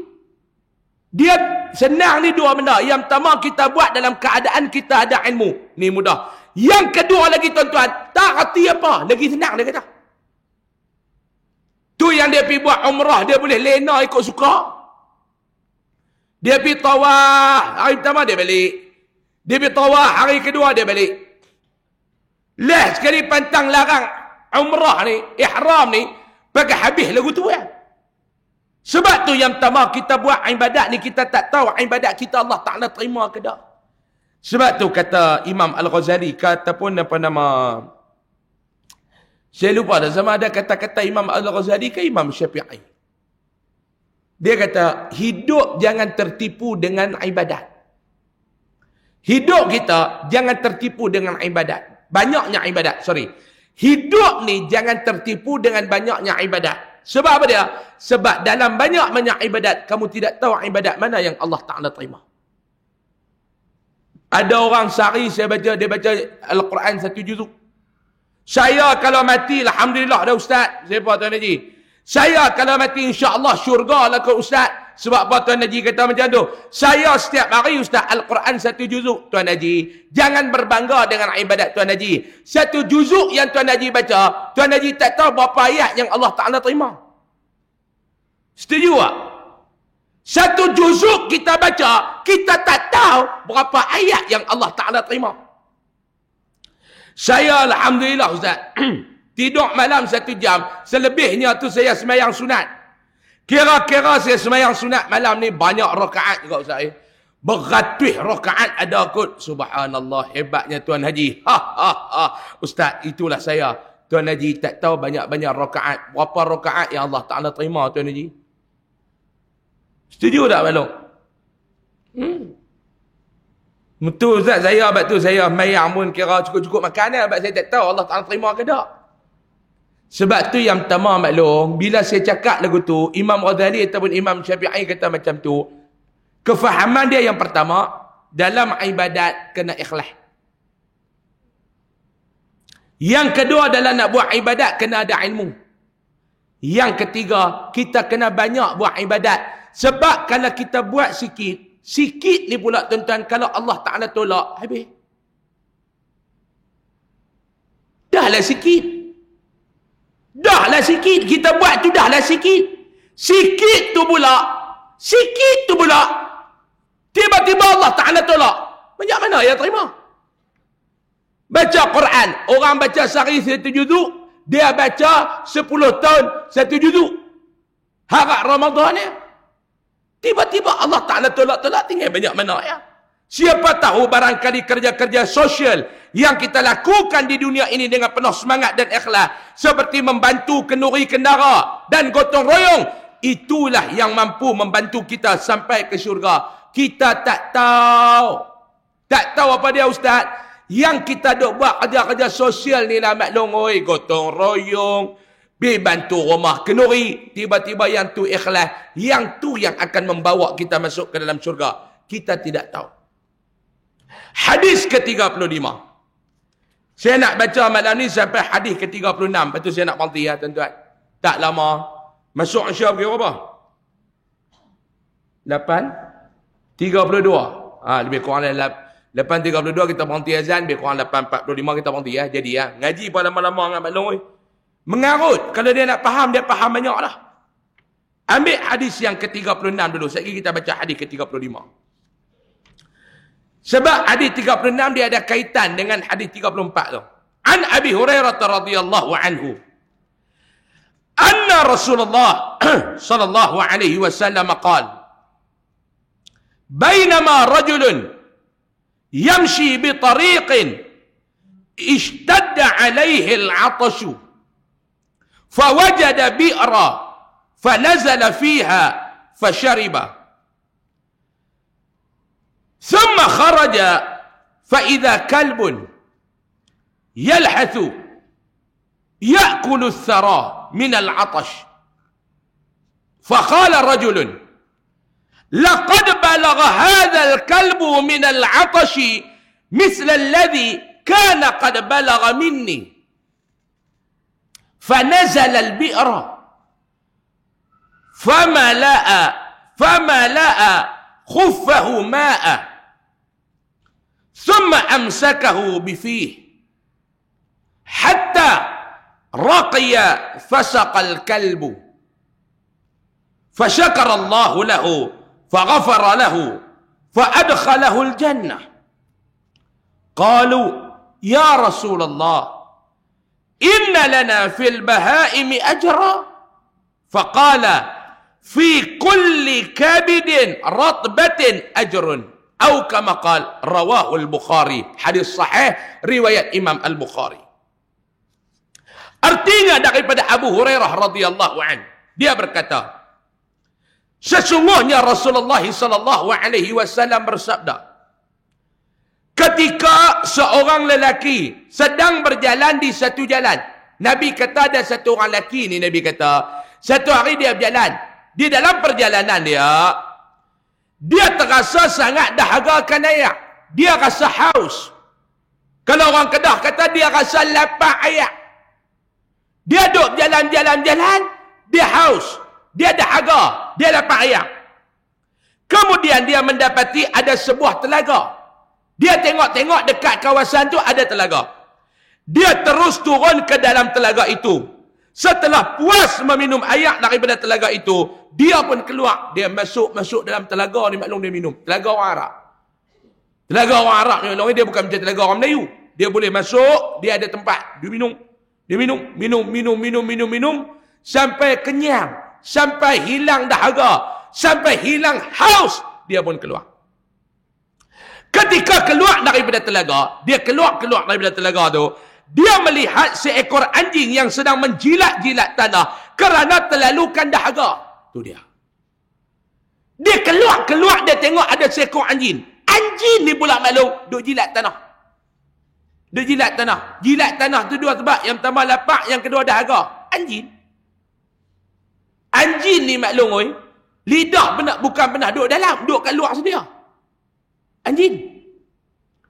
Dia senang ni dua benda. Yang pertama kita buat dalam keadaan kita ada ilmu. Ni mudah. Yang kedua lagi tuan-tuan, tak erti apa. Lagi senang dia kata. Tu yang dia pergi buat umrah, dia boleh lena ikut suka. Dia pergi tawaf, hari pertama dia balik. Dia pergi tawaf, hari kedua dia balik. Lah sekali pantang larang umrah ni, ihram ni, pakai habis lagu tu kan. Sebab tu yang pertama kita buat ibadat ni, kita tak tahu ibadat kita Allah Ta'ala terima ke tak. Sebab tu kata Imam Al-Ghazali, kata pun apa nama, saya lupa dah sama ada kata-kata Imam Al-Ghazali ke Imam Syafi'i. Dia kata, hidup jangan tertipu dengan ibadat. Hidup kita jangan tertipu dengan ibadat. Banyaknya ibadat, sorry. Hidup ni jangan tertipu dengan banyaknya ibadat. Sebab apa dia? Sebab dalam banyak-banyak ibadat, kamu tidak tahu ibadat mana yang Allah Ta'ala terima. Ada orang sehari dia baca Al-Quran 1 juzuk. Saya kalau mati, alhamdulillah dah ustaz. Siapa Tuan Haji? Saya kalau mati insya-Allah syurga lah ke ustaz. Sebab apa Tuan Haji kata macam tu? Saya setiap hari ustaz Al-Quran 1 juzuk Tuan Haji. Jangan berbangga dengan ibadat Tuan Haji. 1 juzuk yang Tuan Haji baca, Tuan Haji tak tahu berapa ayat yang Allah Ta'ala terima. Setuju tak? 1 juzuk kita baca, kita tak tahu berapa ayat yang Allah Ta'ala terima. Saya alhamdulillah ustaz tidur malam 1 jam, selebihnya tu saya sembahyang sunat. Kira-kira saya sembahyang sunat malam ni banyak rakaat juga ustaz. Beratus rakaat ada kot. Subhanallah, hebatnya Tuan Haji. Ustaz, itulah saya. Tuan Haji tak tahu banyak-banyak rakaat. Berapa rakaat yang Allah Ta'ala terima Tuan Haji? Setuju tak Balong? Betul Ustaz, saya abad tu saya mayang pun kira cukup-cukup makan abad saya tak tahu Allah Ta'ala terima ke tak. Sebab tu yang pertama maklum, bila saya cakap lagu tu, Imam Ghazali ataupun Imam Syafi'i kata macam tu, kefahaman dia yang pertama, dalam ibadat kena ikhlas. Yang kedua adalah nak buat ibadat kena ada ilmu. Yang ketiga, kita kena banyak buat ibadat. Sebab kalau kita buat sikit ni pula tuan-tuan, kalau Allah Ta'ala tolak, habis. Dahlah sikit. Kita buat tu dahlah sikit. Sikit tu pula. Tiba-tiba Allah Ta'ala tolak. Banyak mana yang terima? Baca Quran. Orang baca sehari 1 juzuk. Dia baca 10 tahun 1 juzuk. Harap Ramadan ni. Tiba-tiba Allah Ta'ala tolak-tolak, tinggal banyak mana ya. Siapa tahu barangkali kerja-kerja sosial yang kita lakukan di dunia ini dengan penuh semangat dan ikhlas, seperti membantu kenduri kendara dan gotong royong, itulah yang mampu membantu kita sampai ke syurga. Kita tak tahu. Tak tahu apa dia ustaz. Yang kita duk buat kerja-kerja sosial ni lah maklum, oi, gotong royong, bantu rumah kenduri, tiba-tiba yang tu ikhlas, yang tu yang akan membawa kita masuk ke dalam syurga. Kita tidak tahu. Hadis ke-35. Saya nak baca malam ni sampai hadis ke-36. Lepas tu saya nak berhenti ya tuan-tuan. Tak lama. Masuk Isya pukul berapa? 8:32. Lebih kurang dalam 8.32 kita berhenti azan, lebih kurang 8.45 kita berhenti ya. Jadi ya, ngaji pada lama-lama dengan maklum. Mengarut, kalau dia nak faham, dia faham banyak lah. Ambil hadis yang ke-36 dulu. Sekali kita baca hadis ke-35. Sebab hadis 36 dia ada kaitan dengan hadis 34 tu. An Abi Hurairah radhiyallahu anhu. Anna Rasulullah sallallahu alaihi wasallam qala: Bainama rajulun yamshi bi tariqin ishtadda alaihi al-'atashu fawajada bi'ra fanazala fiha fashariba thumma kharaja فإذا كلب يلحث يأكل الثرى من العطش فقال رجل لقد بلغ هذا الكلب من العطش مثل الذي كان قد بلغ مني فنزل البئر فملأ خفه ماء ثم أمسكه بفيه حتى رقي فسق الكلب فشكر الله له فغفر له فأدخله الجنة قالوا يا رسول الله إن لنا في البهائم أجرا فقال في كل كبد رطبة أجر أو كما قال رواه البخاري hadis sahih riwayat Imam Al-Bukhari. Artinya daripada Abu Hurairah radhiyallahu anhu, dia berkata, sesungguhnya Rasulullah sallallahu alaihi wasallam bersabda, ketika seorang lelaki sedang berjalan di satu jalan, Nabi kata ada satu orang lelaki ni, Nabi kata satu hari dia berjalan, di dalam perjalanan dia terasa sangat dahaga akan air, dia rasa haus. Kalau orang Kedah kata dia rasa lapar air. Dia duduk jalan-jalan, dia haus, dia dahaga, dia lapar air. Kemudian dia mendapati ada sebuah telaga. Dia tengok-tengok dekat kawasan tu ada telaga. Dia terus turun ke dalam telaga itu. Setelah puas meminum air daripada telaga itu, dia pun keluar. Dia masuk dalam telaga ni, maklum dia minum. Telaga orang Arab. Telaga orang Arab ni, dia bukan macam telaga orang Melayu. Dia boleh masuk, dia ada tempat. Dia minum. Dia minum. Sampai kenyang. Sampai hilang dahaga. Sampai hilang haus. Dia pun keluar. Ketika keluar daripada telaga, dia keluar daripada telaga tu, dia melihat seekor anjing yang sedang menjilat-jilat tanah kerana terlalukan dahaga. Tu dia. Dia keluar, dia tengok ada seekor anjing. Anjing ni pula maklum duk jilat tanah. Duk jilat tanah. Jilat tanah tu dua sebab. Yang pertama lapar, yang kedua dahaga. Anjing. Anjing ni maklum, lidah bukan pernah duduk dalam, duduk kat luar sedia. Anjing.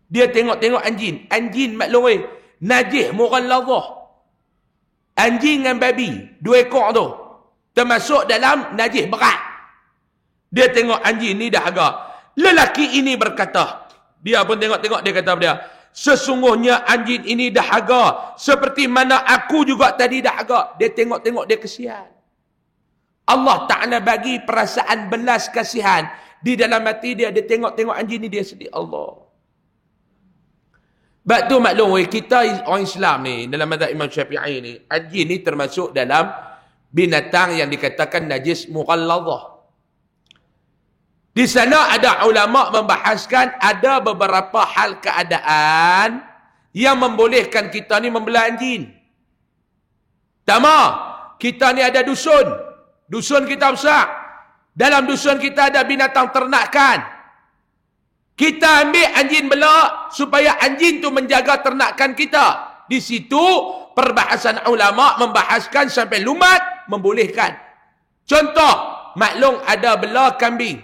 Dia tengok-tengok anjing. Anjing maklum, najis mughalladhah. Anjing dengan babi, dua ekor tu, termasuk dalam najis berat. Dia tengok anjing ni dahaga. Lelaki ini berkata, dia pun tengok-tengok, dia kata dia, sesungguhnya anjing ini dahaga seperti mana aku juga tadi dahaga. Dia tengok-tengok, dia kesian. Allah Ta'ala bagi perasaan belas kasihan di dalam hati dia. Dia tengok-tengok anjing ni, dia sedih. Allah. Sebab tu maklum, kita orang Islam ni, dalam mazhab Imam Syafi'i ni, anjing ni termasuk dalam binatang yang dikatakan najis mughalladhah. Di sana ada ulama membahaskan ada beberapa hal keadaan yang membolehkan kita ni membelah anjing. Pertama, kita ni ada dusun. Dusun kita besar. Dalam dusun kita ada binatang ternakan. Kita ambil anjing belah supaya anjing tu menjaga ternakan kita. Di situ perbahasan ulama membahaskan sampai lumat membolehkan. Contoh, maklum ada belah kambing.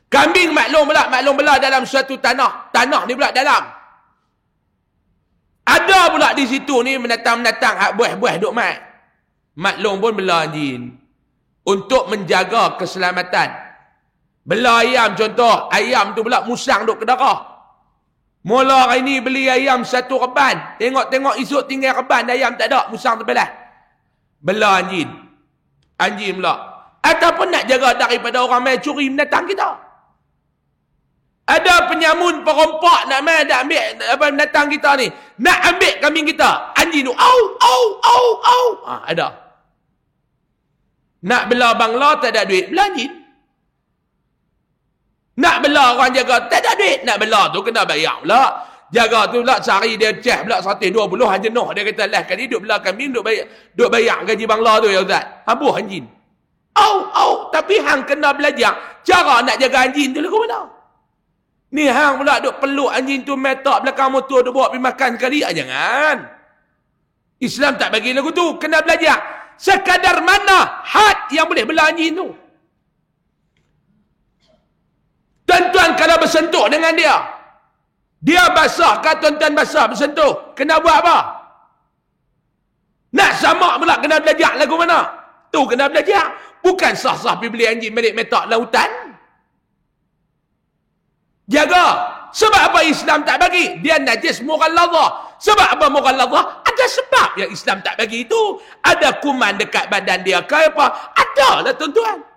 Kambing maklum belah dalam suatu tanah. Tanah ni pula dalam. Ada pula di situ ni menatang-menatang hak buah-buah duk mat. Maklum pun belah anjing untuk menjaga keselamatan. Bela ayam contoh, ayam tu pula musang duk ke darah. Mula hari ni beli ayam satu reban. Tengok-tengok esok tinggal reban ayam tak ada. Musang terbelah. Bela anjing. Anjing pula. Ataupun nak jaga daripada orang main curi binatang kita. Ada penyamun perompak nak main nak ambil binatang kita ni. Nak ambil kambing kita. Anjing tu. Au, au, au, au. Ada. Nak bela bangla tak ada duit. Bela anjing. Nak bela orang jaga, tak ada duit. Nak bela tu kena bayar pula. Jaga tu pula sehari dia cek pula 120 jenuh. Dia kata lah kali duk bela kambing duk bayar gaji bangla tu ya Ustaz. Habuh anjing. Au. Tapi hang kena belajar cara nak jaga anjing tu lagu mana. Ni hang pula duk peluk anjing tu metak belakang motor duk bawa pergi makan sekali. Jangan. Islam tak bagi lagu tu. Kena belajar. Sekadar mana had yang boleh bela anjing tu. Tuan-tuan kalau bersentuh dengan dia. Dia basah ke tuan-tuan basah bersentuh. Kena buat apa? Nak samak pula kena belajar lagu mana? Tu kena belajar. Bukan sah-sah pergi beli anjing balik metak lautan. Jaga. Sebab apa Islam tak bagi? Dia najis mughalladhah. Sebab apa mughalladhah? Ada sebab yang Islam tak bagi itu. Ada kuman dekat badan dia ke apa? Ada lah tuan-tuan.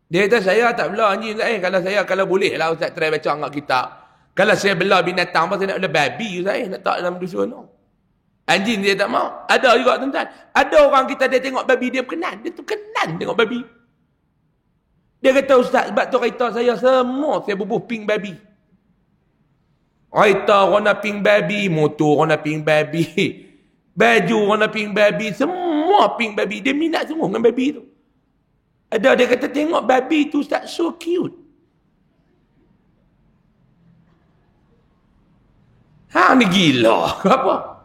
Dia kata saya tak bela anjing Ustaz. Kalau boleh lah Ustaz try baca angkat kitab. Kalau saya bela binatang apa saya nak bela babi Ustaz nak tak dalam dusun tu. Anjing dia tak mau. Ada juga tuan-tuan. Ada orang kita dia tengok babi dia berkenan. Dia tu kenan tengok babi. Dia kata Ustaz sebab tu kereta saya semua saya bubuh pink babi. Kereta warna pink babi, motor warna pink babi, baju warna pink babi, semua pink babi. Dia minat semua dengan babi tu. Ada dia kata tengok babi tu Ustaz so cute. Hang ni gila ke apa?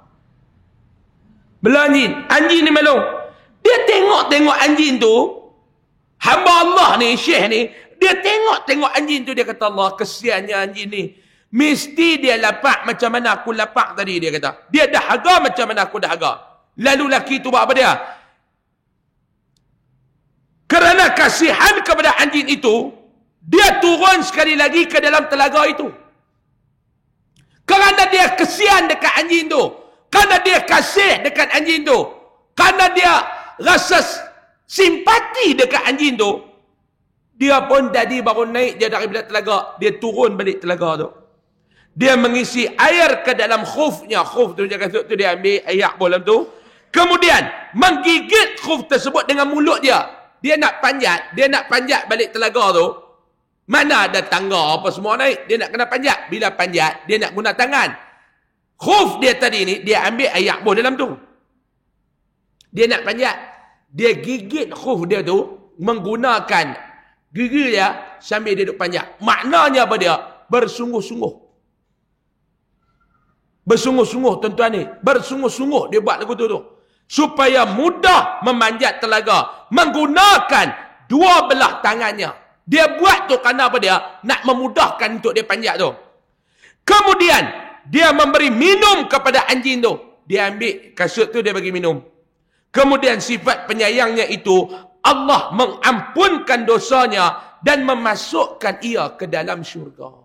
Bela anjing. Anjing ni malu. Dia tengok-tengok anjing tu. Hamba Allah ni, Syekh ni. Dia tengok-tengok anjing tu. Dia kata Allah kesiannya anjing ni. Mesti dia lapak macam mana aku lapak tadi dia kata. Dia dahaga macam mana aku dahaga. Lalu laki tu buat apa dia? Kerana kasihan kepada anjing itu, dia turun sekali lagi ke dalam telaga itu. Kerana dia kesian dekat anjing tu. Kerana dia kasih dekat anjing tu. Kerana dia rasa simpati dekat anjing tu. Dia pun tadi baru naik dia daripada telaga. Dia turun balik telaga tu. Dia mengisi air ke dalam khufnya. Khuf tu dia kasut tu dia ambil air bolam tu. Kemudian menggigit khuf tersebut dengan mulut dia. Dia nak panjat balik telaga tu. Mana ada tangga apa semua naik. Dia nak kena panjat. Bila panjat, dia nak guna tangan. Khuf dia tadi ni, dia ambil air boh dalam tu. Dia nak panjat. Dia gigit khuf dia tu, menggunakan gigi dia, sambil dia duduk panjat. Maknanya apa dia? Bersungguh-sungguh. Bersungguh-sungguh tuan-tuan ni. Bersungguh-sungguh dia buat lagu tu. Supaya mudah memanjat telaga. Menggunakan dua belah tangannya. Dia buat tu kerana apa dia? Nak memudahkan untuk dia panjat tu. Kemudian, dia memberi minum kepada anjing tu. Dia ambil kasut tu, dia bagi minum. Kemudian sifat penyayangnya itu, Allah mengampunkan dosanya dan memasukkan ia ke dalam syurga.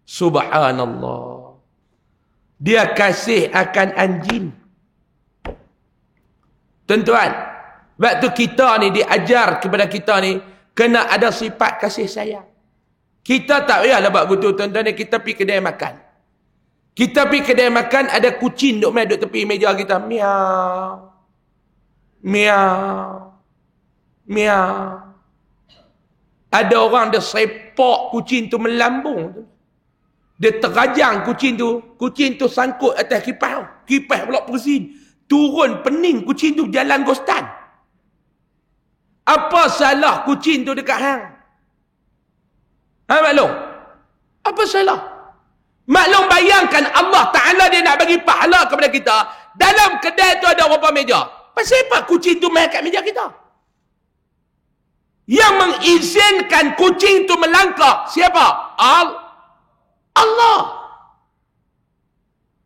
Subhanallah. Dia kasih akan anjing. Tuan-tuan, waktu kita ni diajar kepada kita ni, kena ada sifat kasih sayang. Kita tak payahlah buat begitu tuan-tuan ni, kita pergi kedai makan. Kita pergi kedai makan, ada kucing duk main duk tepi meja kita. Miau. Miau. Miau. Ada orang dia sepak kucing tu melambung. Dia terajang kucing tu sangkut atas kipas. Kipas pula bersin. Turun pening kucing tu jalan gostan. Apa salah kucing tu dekat hang? Maklum? Apa salah? Maklum bayangkan Allah Ta'ala dia nak bagi pahala kepada kita. Dalam kedai tu ada berapa meja? Pasal apa kucing tu main kat meja kita? Yang mengizinkan kucing tu melangkah siapa? Allah.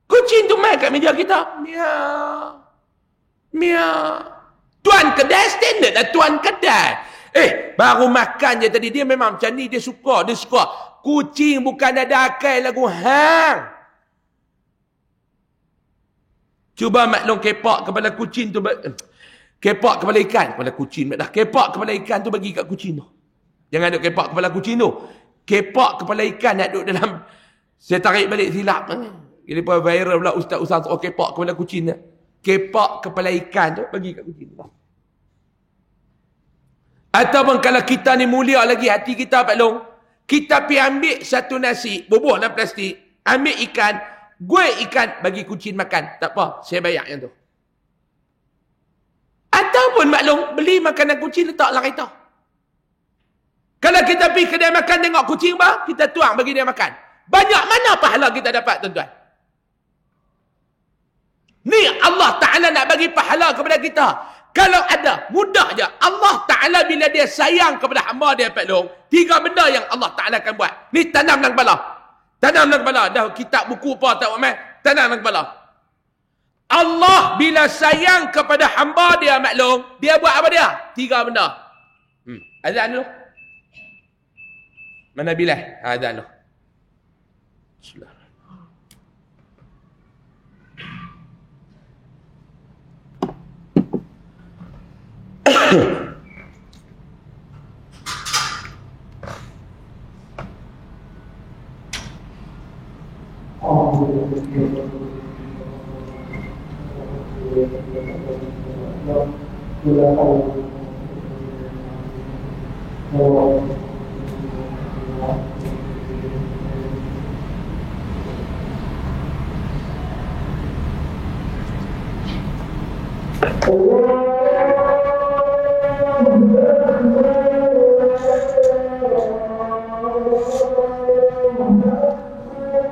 Kucing tu main kat meja kita. Miau. Miau. Tuan kedai standard lah tuan kedai. Baru makan je tadi. Dia memang macam ni. Dia suka. Kucing bukan ada akal lagu hang. Cuba maklum kepak kepala kucing tu. Kepak kepala ikan. Kepala kucing. Kepak kepala ikan tu bagi kat kucing tu. Jangan duk kepak kepala kucing tu. Kepak kepala ikan nak duduk dalam. Saya tarik balik silap. Jadi pun viral pula ustaz-ustaz kepak kepala kucing. Kepak kepala ikan tu bagi kat kucing tu. Ataupun kalau kita ni mulia lagi hati kita Pak Long. Kita pergi ambil satu nasi. Bubuh dalam plastik. Ambil ikan. Gue ikan bagi kucing makan. Tak apa. Saya bayar yang tu. Ataupun maklum beli makanan kucing letak dalam kereta. Kalau kita pergi kedai makan tengok kucing bah, kita tuang bagi dia makan. Banyak mana pahala kita dapat tuan-tuan? Ni Allah Ta'ala nak bagi pahala kepada kita. Kalau ada, mudah je. Allah Ta'ala bila dia sayang kepada hamba dia Pak Long, 3 benda yang Allah Ta'ala akan buat. Ni tanam dalam kepala. Tanam dalam kepala. Dah kitab buku apa tak buat tanam dalam kepala. Allah bila sayang kepada hamba dia maklum, dia buat apa dia? 3 benda. Azan dulu. Mana Bilal? Azan dulu. Bismillah.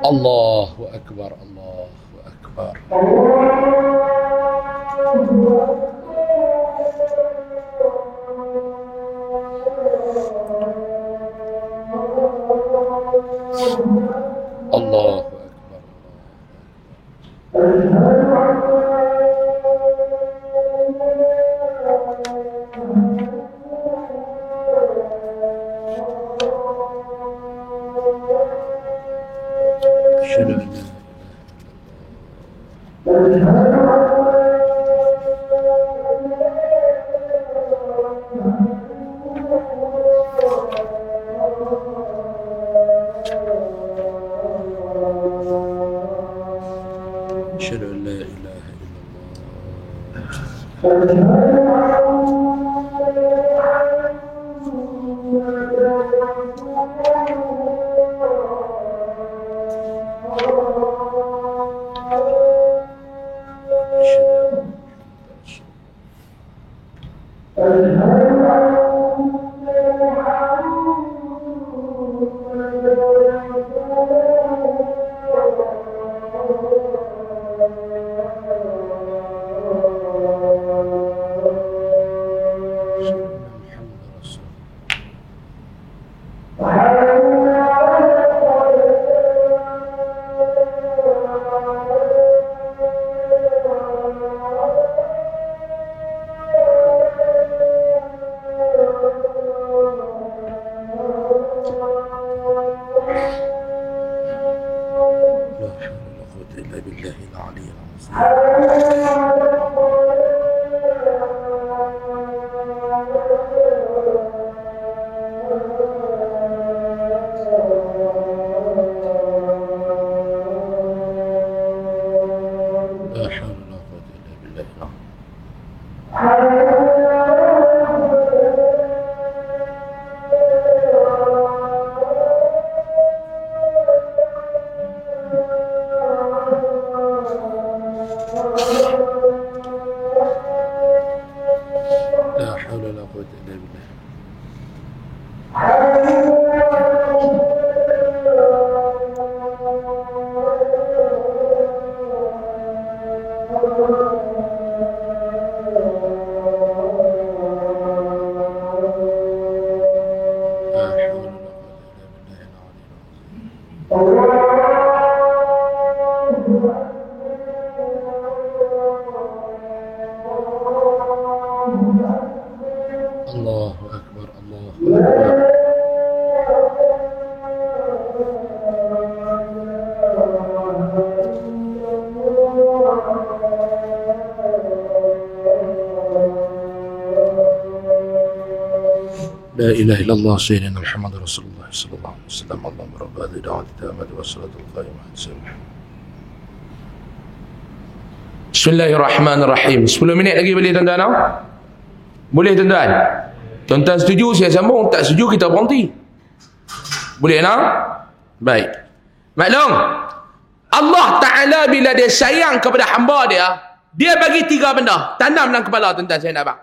Allahu Akbar, Allahu Akbar. Allahu Akbar. لا إله إلا الله سيدنا محمد رسول الله صلى الله عليه وسلم. اللهم رب هذه الدعوة التامة والصلاة القائمة. Bismillahirrahmanirrahim. 10 minit lagi boleh tuan-tuan? Boleh tuan-tuan? Tuan-tuan setuju saya sambung, tak setuju kita berhenti. Boleh tak? Baik. Maklum, Allah Ta'ala bila dia sayang kepada hamba dia bagi 3 benda. Tanam dalam kepala tuan-tuan saya nak bang.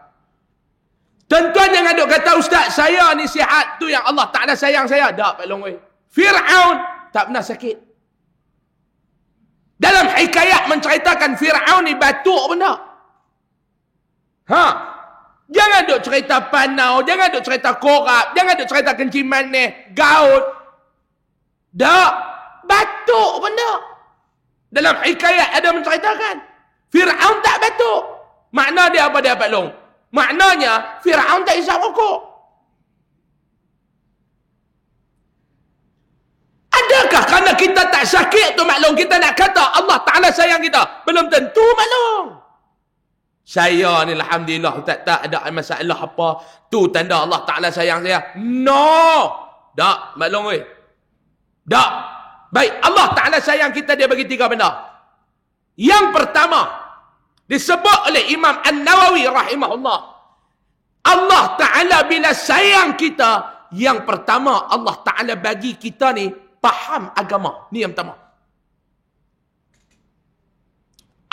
Tuan-tuan jangan duk kata, ustaz saya ni sihat, tu yang Allah Ta'ala sayang saya. Tak, Pak Long. Fir'aun tak pernah sakit. Dalam hikayat menceritakan Fir'aun ni batuk benda. Jangan duk cerita panau, jangan duk cerita korap, jangan duk cerita kencing manis, gaut. Tak, batuk benda. Dalam hikayat ada menceritakan Fir'aun tak batuk. Makna dia apa dia Pak Long? Maknanya Fir'aun tak isap rokok. Adakah kerana kita tak sakit tu maklum kita nak kata Allah Ta'ala sayang kita? Belum tentu maklum. Saya ni alhamdulillah tak ada masalah apa. Tu tanda Allah Ta'ala sayang saya. No. Tak maklum weh. Tak. Baik, Allah Ta'ala sayang kita, dia bagi 3 benda. Yang pertama disebut oleh Imam An-Nawawi rahimahullah. Allah Ta'ala bila sayang kita, yang pertama Allah Ta'ala bagi kita ni faham agama. Ni yang pertama.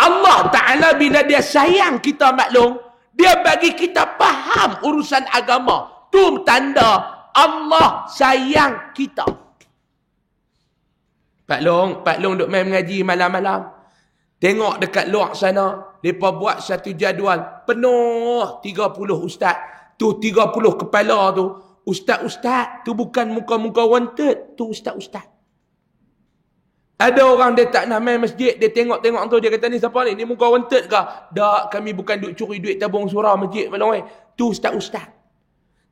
Allah Ta'ala bila dia sayang kita maklum, dia bagi kita faham urusan agama. Tu tanda Allah sayang kita. Pak Long duk main mengaji malam-malam. Tengok dekat luar sana, mereka buat satu jadual penuh 30 ustaz. Tu 30 kepala tu, ustaz-ustaz tu bukan muka-muka wanted, tu ustaz-ustaz. Ada orang dia tak nak main masjid, dia tengok-tengok tu, dia kata ni siapa ni? Ni muka wanted ke? Tak, kami bukan duk curi duit tabung surau masjid maklum. Tu ustaz-ustaz.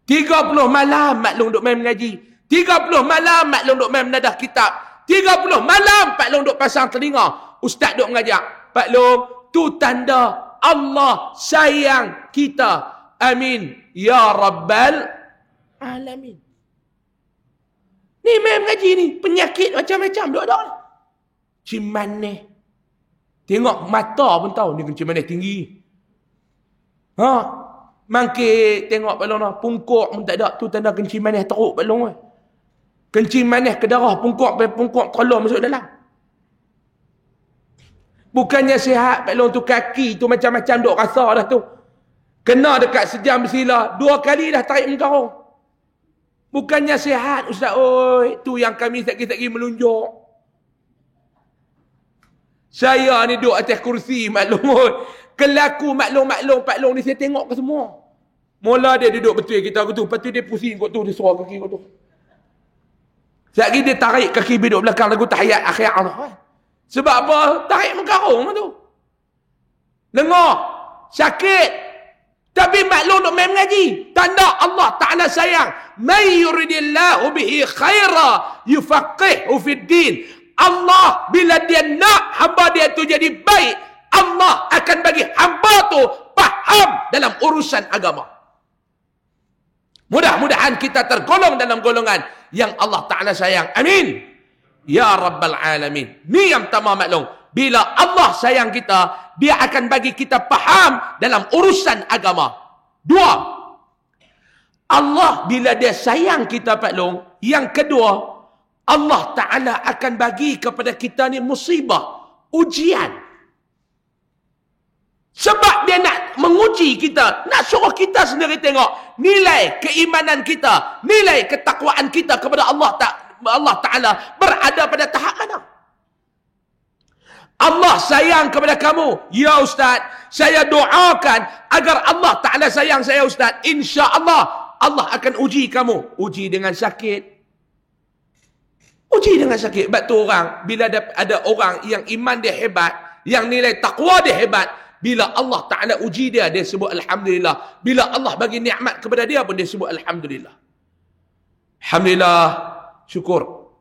30 malam maklum duk main mengaji. 30 malam maklum duk main menadah kitab. 30 malam Pak Long duk pasang telinga. Ustaz duk mengajak. Pak Long, tu tanda Allah sayang kita. Amin. Ya Rabbal Alamin. Ni main mengaji ni. Penyakit macam-macam. Duk-duk ni. Ciman ni. Tengok mata pun tahu. Ni kencing manis tinggi. Mangkit. Tengok Pak Long. Pungkuk pun tak ada. Tu tanda kencing manis teruk Pak Long. Kencing manis ke darah. Pungkuk telur masuk dalam. Bukannya sihat Pak Long tu, kaki tu macam-macam duk rasa dah tu. Kena dekat sejam bersila 2 kali dah tarik mengkarung. Bukannya sihat ustaz. Oi, tu yang kami sekali-sekali melunjuk. Saya ni duduk atas kursi maklum. Kelaku maklum Pak Long ni saya tengok ke semua. Mula dia duduk betul kita tu, lepas tu dia pusing kot tu, dia suruh kaki kot tu. Sekali dia tarik kaki duduk belakang lagu tahiyat akhir Allah. Sebab apa? Tarik mengkarung tu. Dengar. Sakit. Tapi maklum duk main mengaji. Tanda Allah Ta'ala sayang. May yuridillahu bihi khaira yufaqihu fid din. Allah bila dia nak hamba dia tu jadi baik, Allah akan bagi hamba tu faham dalam urusan agama. Mudah-mudahan kita tergolong dalam golongan yang Allah Ta'ala sayang. Amin. Ya Rabbal Alamin. Ni yang pertama maklum. Bila Allah sayang kita, dia akan bagi kita faham dalam urusan agama. 2. Allah bila dia sayang kita Pak Long, yang kedua, Allah Ta'ala akan bagi kepada kita ni musibah, ujian. Sebab dia nak menguji kita, nak suruh kita sendiri tengok nilai keimanan kita, nilai ketakwaan kita kepada Allah Ta'ala berada pada tahap mana. Allah sayang kepada kamu. Ya Ustaz, saya doakan agar Allah Ta'ala sayang saya Ustaz. InsyaAllah Allah akan uji kamu. Uji dengan sakit. Uji dengan sakit. Sebab tu orang, bila ada orang yang iman dia hebat, yang nilai takwa dia hebat, bila Allah Ta'ala uji dia, dia sebut Alhamdulillah. Bila Allah bagi nikmat kepada dia pun dia sebut Alhamdulillah. Alhamdulillah. Syukur.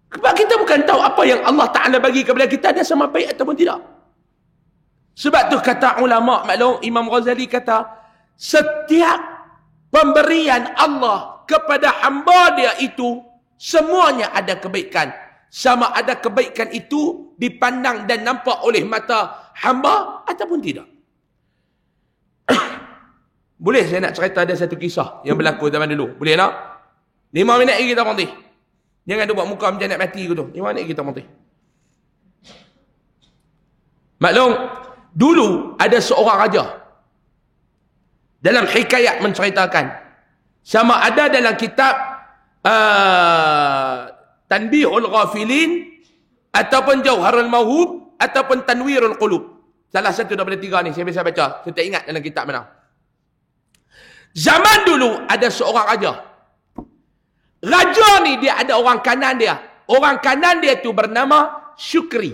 Sebab kita bukan tahu apa yang Allah Ta'ala bagi kepada kita ada sama baik ataupun tidak. Sebab tu kata ulama' maklum, Imam Ghazali kata, setiap pemberian Allah kepada hamba dia itu semuanya ada kebaikan. Sama ada kebaikan itu dipandang dan nampak oleh mata hamba ataupun tidak. Boleh saya nak cerita ada satu kisah yang berlaku zaman dulu? Boleh tak? 5 minit lagi kita berhenti. Jangan tu buat muka macam nak mati ke tu. 5 minit kita berhenti. Maklum, dulu ada seorang raja. Dalam hikayat menceritakan. Sama ada dalam kitab Tanbihul Ghafilin, ataupun Jauharul Mawhub, ataupun Tanwirul Qulub. Salah satu daripada 3 ni saya biasa baca. Saya tak ingat dalam kitab mana. Zaman dulu ada seorang raja. Raja ni dia ada orang kanan dia. Orang kanan dia tu bernama Syukri.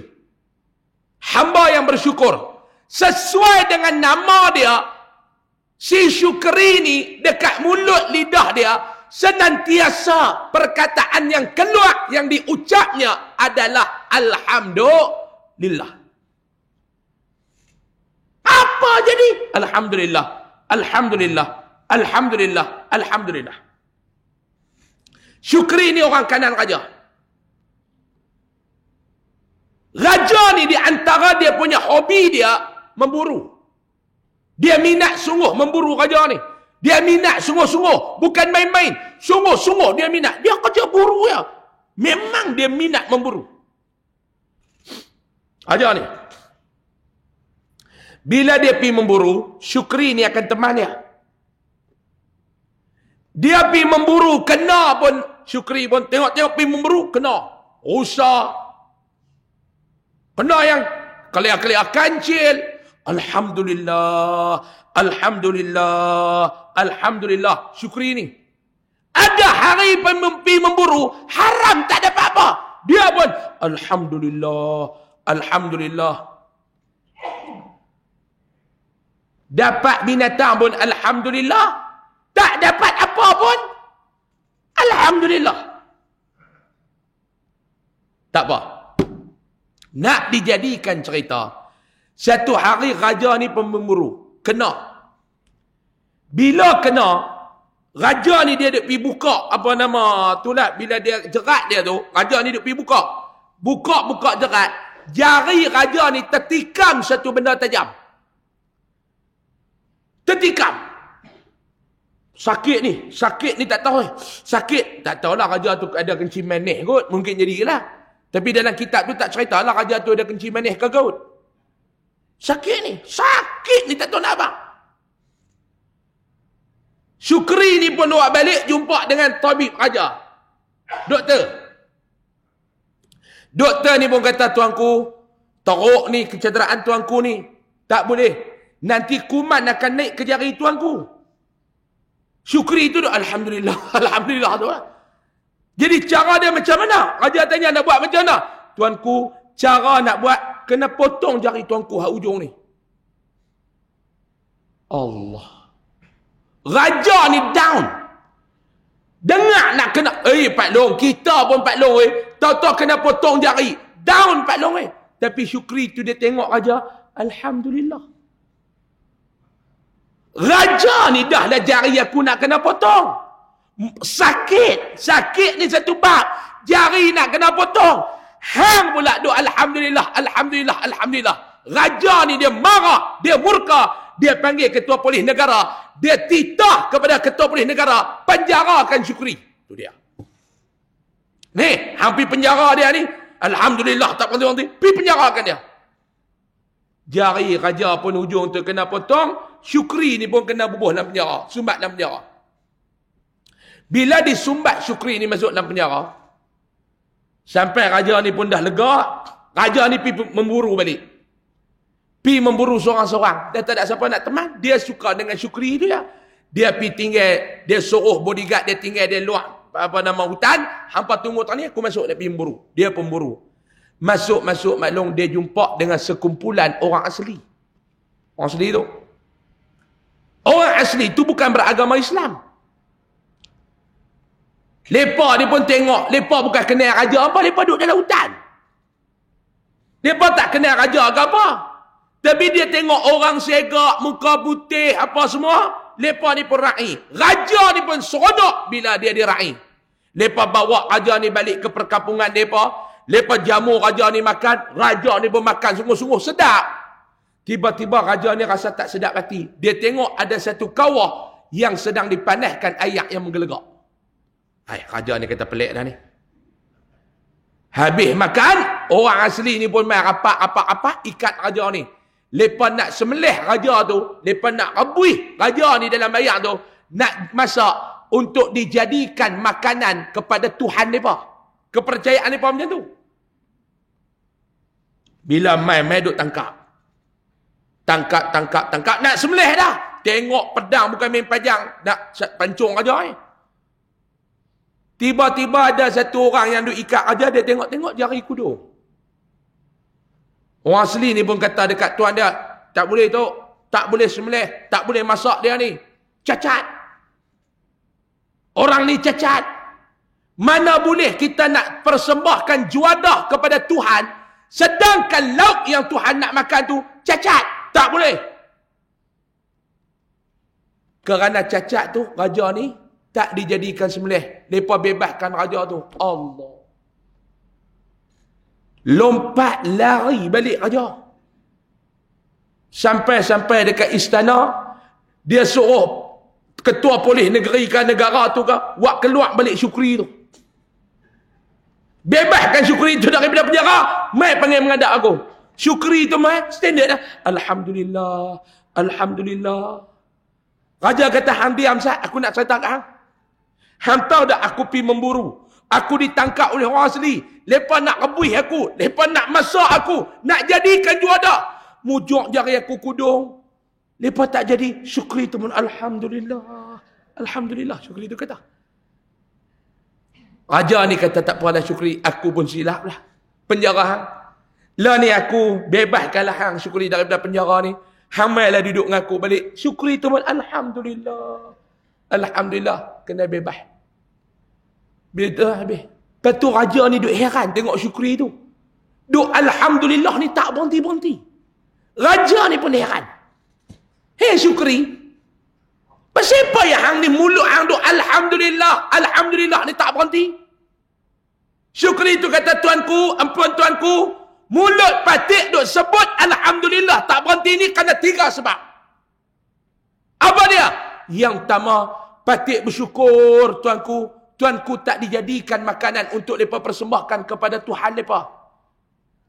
Hamba yang bersyukur. Sesuai dengan nama dia, si Syukri ni dekat mulut lidah dia senantiasa perkataan yang keluar, yang diucapnya adalah Alhamdulillah. Apa jadi? Alhamdulillah, Alhamdulillah, Alhamdulillah, Alhamdulillah. Syukri ni orang kanan raja. Raja ni di antara dia punya hobi dia memburu. Dia minat sungguh memburu raja ni. Dia minat sungguh-sungguh. Bukan main-main. Sungguh-sungguh dia minat. Dia kerja buru ya. Memang dia minat memburu. Raja ni. Bila dia pergi memburu, Syukri ni akan teman dia. Dia pergi memburu, kena pun. Syukri pun tengok-tengok pergi memburu, kena. Rusak. Kena yang kelihatan kancil. Alhamdulillah, Alhamdulillah, Alhamdulillah. Syukri ni. Ada hari pergi memburu, haram tak dapat apa. Dia pun, Alhamdulillah, Alhamdulillah. Dapat binatang pun, Alhamdulillah. Tak dapat apa pun, Alhamdulillah. Tak apa. Nak dijadikan cerita. Satu hari raja ni pemburu. Kena. Bila kena, raja ni dia duk pergi buka, apa nama tu lah, bila dia jerat dia tu, raja ni duk pergi buka. Buka jerat. Jari raja ni tertikam satu benda tajam. Tertikam. Sakit ni tak tahu. Sakit. Tak tahulah raja tu ada kencing manis kot. Mungkin jadilah. Tapi dalam kitab tu tak ceritalah raja tu ada kencing manis ke kot. Sakit ni tak tahu nak apa. Syukri ni pun bawa balik jumpa dengan tabib raja. Doktor ni pun kata, tuanku, teruk ni kecederaan tuanku ni. Tak boleh. Nanti kuman akan naik ke jari tuanku. Syukri itu Alhamdulillah. Alhamdulillah tu lah. Jadi cara dia macam mana? Raja tanya nak buat macam mana? Tuanku, cara nak buat, kena potong jari tuanku hak ujung ni. Allah. Raja ni down. Dengar nak kena. Pak Long, kita pun Pak Long tahu-tahu kena potong jari. Down Pak Long Tapi Syukri tu dia tengok raja, Alhamdulillah. Raja ni dah lah jari aku nak kena potong. Sakit ni satu bab. Jari nak kena potong. Hang pula doa Alhamdulillah, Alhamdulillah, Alhamdulillah. Raja ni dia marah, dia murka. Dia panggil ketua polis negara. Dia titah kepada ketua polis negara. Penjarakan Syukri. Itu dia. Ni, hampir penjara dia ni. Alhamdulillah, tak berhenti-henti. Pergi penjarakan dia. Jari raja pun ujung tu kena potong. Syukri ni pun kena bubuh dalam penjara. Sumbat dalam penjara. Bila disumbat Syukri ni masuk dalam penjara, sampai raja ni pun dah lega, raja ni pergi memburu balik. Pergi memburu seorang-seorang. Dia tak ada siapa nak teman. Dia suka dengan Syukri tu ya. Dia pergi tinggal, dia suruh bodyguard dia tinggal dia luar hutan. Hampa tunggu tadi, aku masuk nak pergi memburu. Dia pemburu. Masuk maklum dia jumpa dengan sekumpulan orang asli. Orang asli tu. Orang asli tu bukan beragama Islam. Lepa dia pun tengok, lepa bukan kenal raja apa, lepa duduk dalam hutan. Lepa tak kenal raja ke apa. Tapi dia tengok orang segak, muka putih, apa semua. Lepas ni pun ra'i. Raja ni pun seronok bila dia dira'i. Lepas bawa raja ni balik ke perkampungan mereka. Lepas jamu raja ni makan. Raja ni pun makan sungguh-sungguh sedap. Tiba-tiba raja ni rasa tak sedap hati. Dia tengok ada satu kawah yang sedang dipanaskan air yang menggelegak. Raja ni kata pelik dah ni. Habis makan, orang asli ni pun main rapat, ikat raja ni. Lepas nak sembelih raja tu, lepas nak rebuih raja ni dalam air tu, nak masak untuk dijadikan makanan kepada Tuhan mereka. Kepercayaan mereka macam tu. Bila main duk tangkap. Tangkap. Nak sembelih dah. Tengok pedang bukan main panjang. Nak pancung raja ni. Tiba-tiba ada satu orang yang duk ikat raja, dia tengok jari kudu. Orang asli ni pun kata dekat tuan dia, tak boleh tu, tak boleh sembelih, tak boleh masak dia ni. Cacat. Orang ni cacat. Mana boleh kita nak persembahkan juadah kepada Tuhan, sedangkan lauk yang Tuhan nak makan tu cacat. Tak boleh. Kerana cacat tu, raja ni tak dijadikan sembelih. Mereka bebaskan raja tu. Allah. Lompat lari balik raja. Sampai dekat istana, dia suruh ketua polis negeri ke negara tu ke, buat keluar balik Syukri tu. Bebaskan Syukri tu daripada penjara. Mai panggil menghadap aku. Syukri tu mai standard dah. Alhamdulillah. Alhamdulillah. Raja kata, hang diam sat, aku nak cerita kat hang. Hang tahu dah aku pergi memburu. Aku ditangkap oleh orang asli. Lepas nak rebuih aku. Lepas nak masak aku. Nak jadikan juadah. Mujuk jari aku kudung. Lepas tak jadi. Syukri tu pun Alhamdulillah. Alhamdulillah. Syukri tu kata. Raja ni kata tak apalah Syukri. Aku pun silap lah. Penjara hang. Lah ni aku bebaskanlah hang Syukri daripada penjara ni. Hang mailah duduk dengan aku balik. Syukri tu pun Alhamdulillah. Alhamdulillah. Kena bebas. Bila tu habis. Lepas tu raja ni duk heran tengok Syukri tu. Duk Alhamdulillah ni tak berhenti-berhenti. Raja ni pun heran. Hei Syukri. Kenapa ya hang ni mulut hang duk Alhamdulillah. Alhamdulillah ni tak berhenti. Syukri tu kata, tuanku, ampun tuanku. Mulut patik duk sebut Alhamdulillah tak berhenti ni kerana 3 sebab. Apa dia? Yang pertama, patik bersyukur tuanku. Tuanku tak dijadikan makanan untuk mereka persembahkan kepada Tuhan mereka.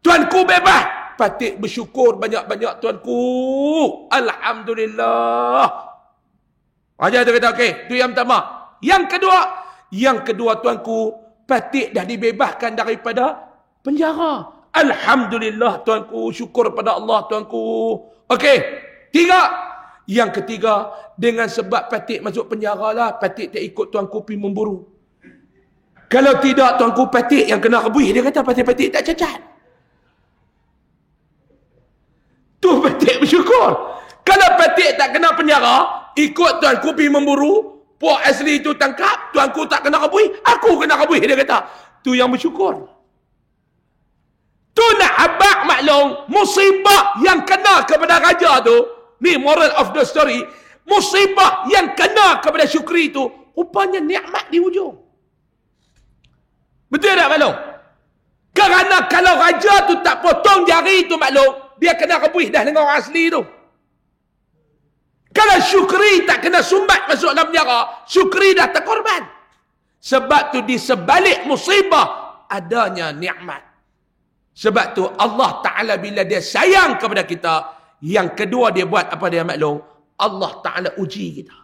Tuanku bebas. Patik bersyukur banyak-banyak tuanku. Alhamdulillah. Raja tu kata, okey, tu yang pertama. Yang kedua tuanku, patik dah dibebaskan daripada penjara. Alhamdulillah tuanku, syukur pada Allah tuanku. Okey, 3. Yang ketiga, dengan sebab patik masuk penjara lah, patik tak ikut tuanku pergi memburu. Kalau tidak, tuanku patik yang kena rebuih. Dia kata patik-patik tak cacat. Tu patik bersyukur. Kalau patik tak kena penjara, ikut tuanku pergi memburu, puak asli tu tangkap, tuanku tak kena rebuih, aku kena rebuih. Dia kata, tu yang bersyukur. Tu nak abang maklum, musibah yang kena kepada raja tu, ni moral of the story, musibah yang kena kepada Syukri tu, rupanya nikmat di hujung. Betul tak maklum? Kerana kalau raja tu tak potong jari tu maklum, dia kena rebuih dah dengan orang asli tu. Kalau Syukri tak kena sumbat masuk dalam penjara, Syukri dah terkorban. Sebab tu di sebalik musibah adanya nikmat. Sebab tu Allah Ta'ala bila dia sayang kepada kita, yang kedua dia buat apa dia maklum? Allah Ta'ala uji kita.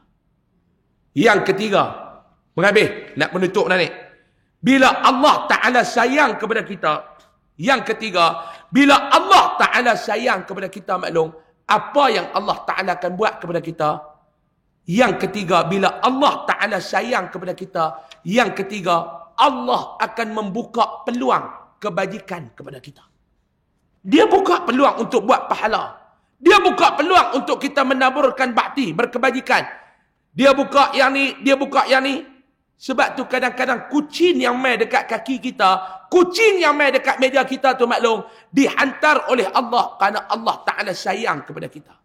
Yang ketiga, mengambil, nak menutup dah ni. Bila Allah Ta'ala sayang kepada kita, yang ketiga, bila Allah Ta'ala sayang kepada kita maklum, apa yang Allah Ta'ala akan buat kepada kita? Yang ketiga, bila Allah Ta'ala sayang kepada kita, yang ketiga, Allah akan membuka peluang kebajikan kepada kita. Dia buka peluang untuk buat pahala. Dia buka peluang untuk kita menaburkan bakti, berkebajikan. Dia buka yang ni, dia buka yang ni. Sebab tu kadang-kadang kucing yang main dekat kaki kita, kucing yang main dekat meja kita tu maklum, dihantar oleh Allah kerana Allah Ta'ala sayang kepada kita.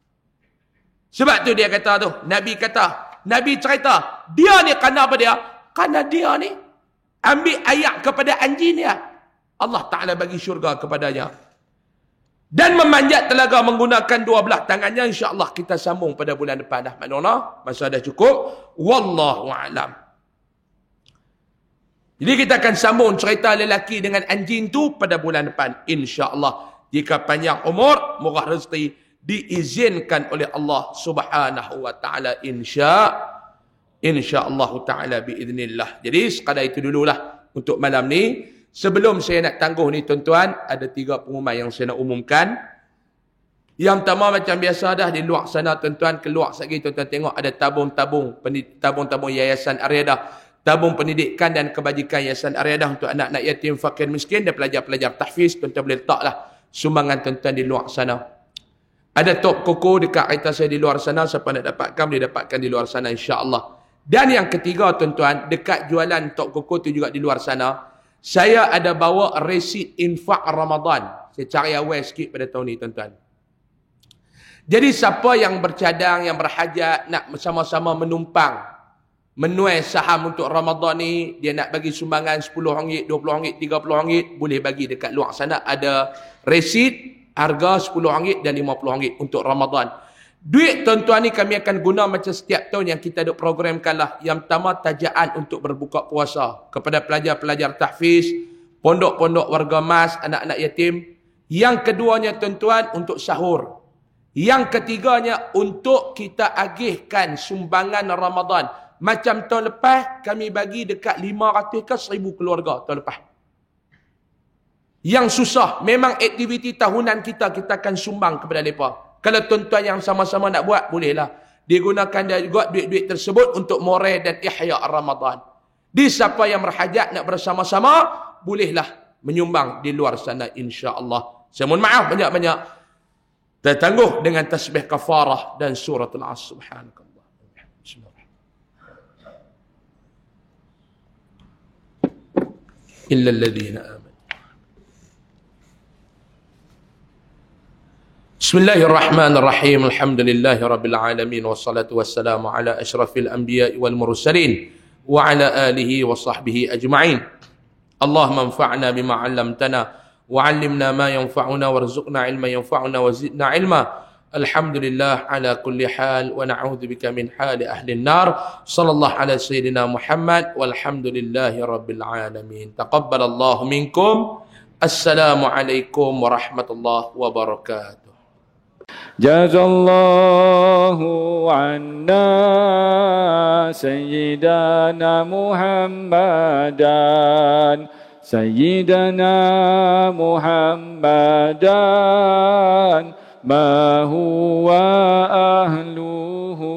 Sebab tu dia kata tu, Nabi cerita, dia ni kerana apa dia? Kerana dia ni ambil ayat kepada anjing dia, Allah Ta'ala bagi syurga kepadanya. Dan memanjat telaga menggunakan dua belah tangannya. InsyaAllah kita sambung pada bulan depan dah. Maknanya masa dah cukup. Wallahu a'lam. Jadi kita akan sambung cerita lelaki dengan anjing tu pada bulan depan. InsyaAllah. Jika panjang umur, murah rezeki, diizinkan oleh Allah Subhanahu wa ta'ala. InsyaAllah ta'ala biiznillah. Jadi sekadar itu dululah untuk malam ni. Sebelum saya nak tangguh ni tuan-tuan, ada 3 pengumuman yang saya nak umumkan. Yang pertama macam biasa dah di luar sana tuan-tuan, keluar sekali tuan-tuan tengok ada tabung-tabung Yayasan Aryadah, tabung pendidikan dan kebajikan Yayasan Aryadah untuk anak-anak yatim, fakir, miskin dan pelajar-pelajar tahfiz. Tuan-tuan boleh letaklah sumbangan tuan-tuan di luar sana. Ada top koko dekat kereta saya di luar sana, siapa nak dapatkan boleh dapatkan di luar sana insya-Allah. Dan yang ketiga tuan-tuan, dekat jualan top koko tu juga di luar sana, saya ada bawa resit infak Ramadan. Saya cari awal sikit pada tahun ni tuan-tuan. Jadi siapa yang bercadang, yang berhajat, nak sama-sama menumpang, menuai saham untuk Ramadan ni, dia nak bagi sumbangan RM10, RM20, RM30, boleh bagi dekat luar sana. Ada resit harga RM10 dan RM50 untuk Ramadan. Duit tuan-tuan ni kami akan guna macam setiap tahun yang kita ada programkan lah. Yang pertama tajaan untuk berbuka puasa kepada pelajar-pelajar tahfiz, pondok-pondok warga mas, anak-anak yatim. Yang keduanya tuan-tuan untuk sahur. Yang ketiganya untuk kita agihkan sumbangan Ramadan. Macam tahun lepas kami bagi dekat 500 ke 1000 keluarga tahun lepas. Yang susah, memang aktiviti tahunan kita akan sumbang kepada mereka. Kalau tuan-tuan yang sama-sama nak buat, bolehlah. Digunakan juga duit-duit tersebut untuk moral dan ihya Ramadan. Di siapa yang berhajat nak bersama-sama, bolehlah menyumbang di luar sana insya-Allah. Saya mohon maaf banyak-banyak. Kita tangguh dengan tasbih kafarah dan surah Al-Asr. Subhanakallah. Illa alladhina amanu. Bismillahirrahmanirrahim. Alhamdulillahi rabbil alamin wassalatu wassalamu ala asyrafil anbiya'i wal mursalin wa ala alihi wa sahbihi ajma'in. Allahumma anfa'na bima 'allamtana wa 'allimna ma yanfa'una warzuqna 'ilman yanfa'una wa zidna 'ilma. Alhamdulillah ala kulli hal wa na'udzubika min hali ahli an-nar. Sallallahu ala sayyidina Muhammad walhamdulillahi rabbil alamin. Taqabbalallahu minkum. Assalamualaikum warahmatullahi wabarakatuh. Jazallahu anna Sayyidana Muhammadan ma huwa ahluhu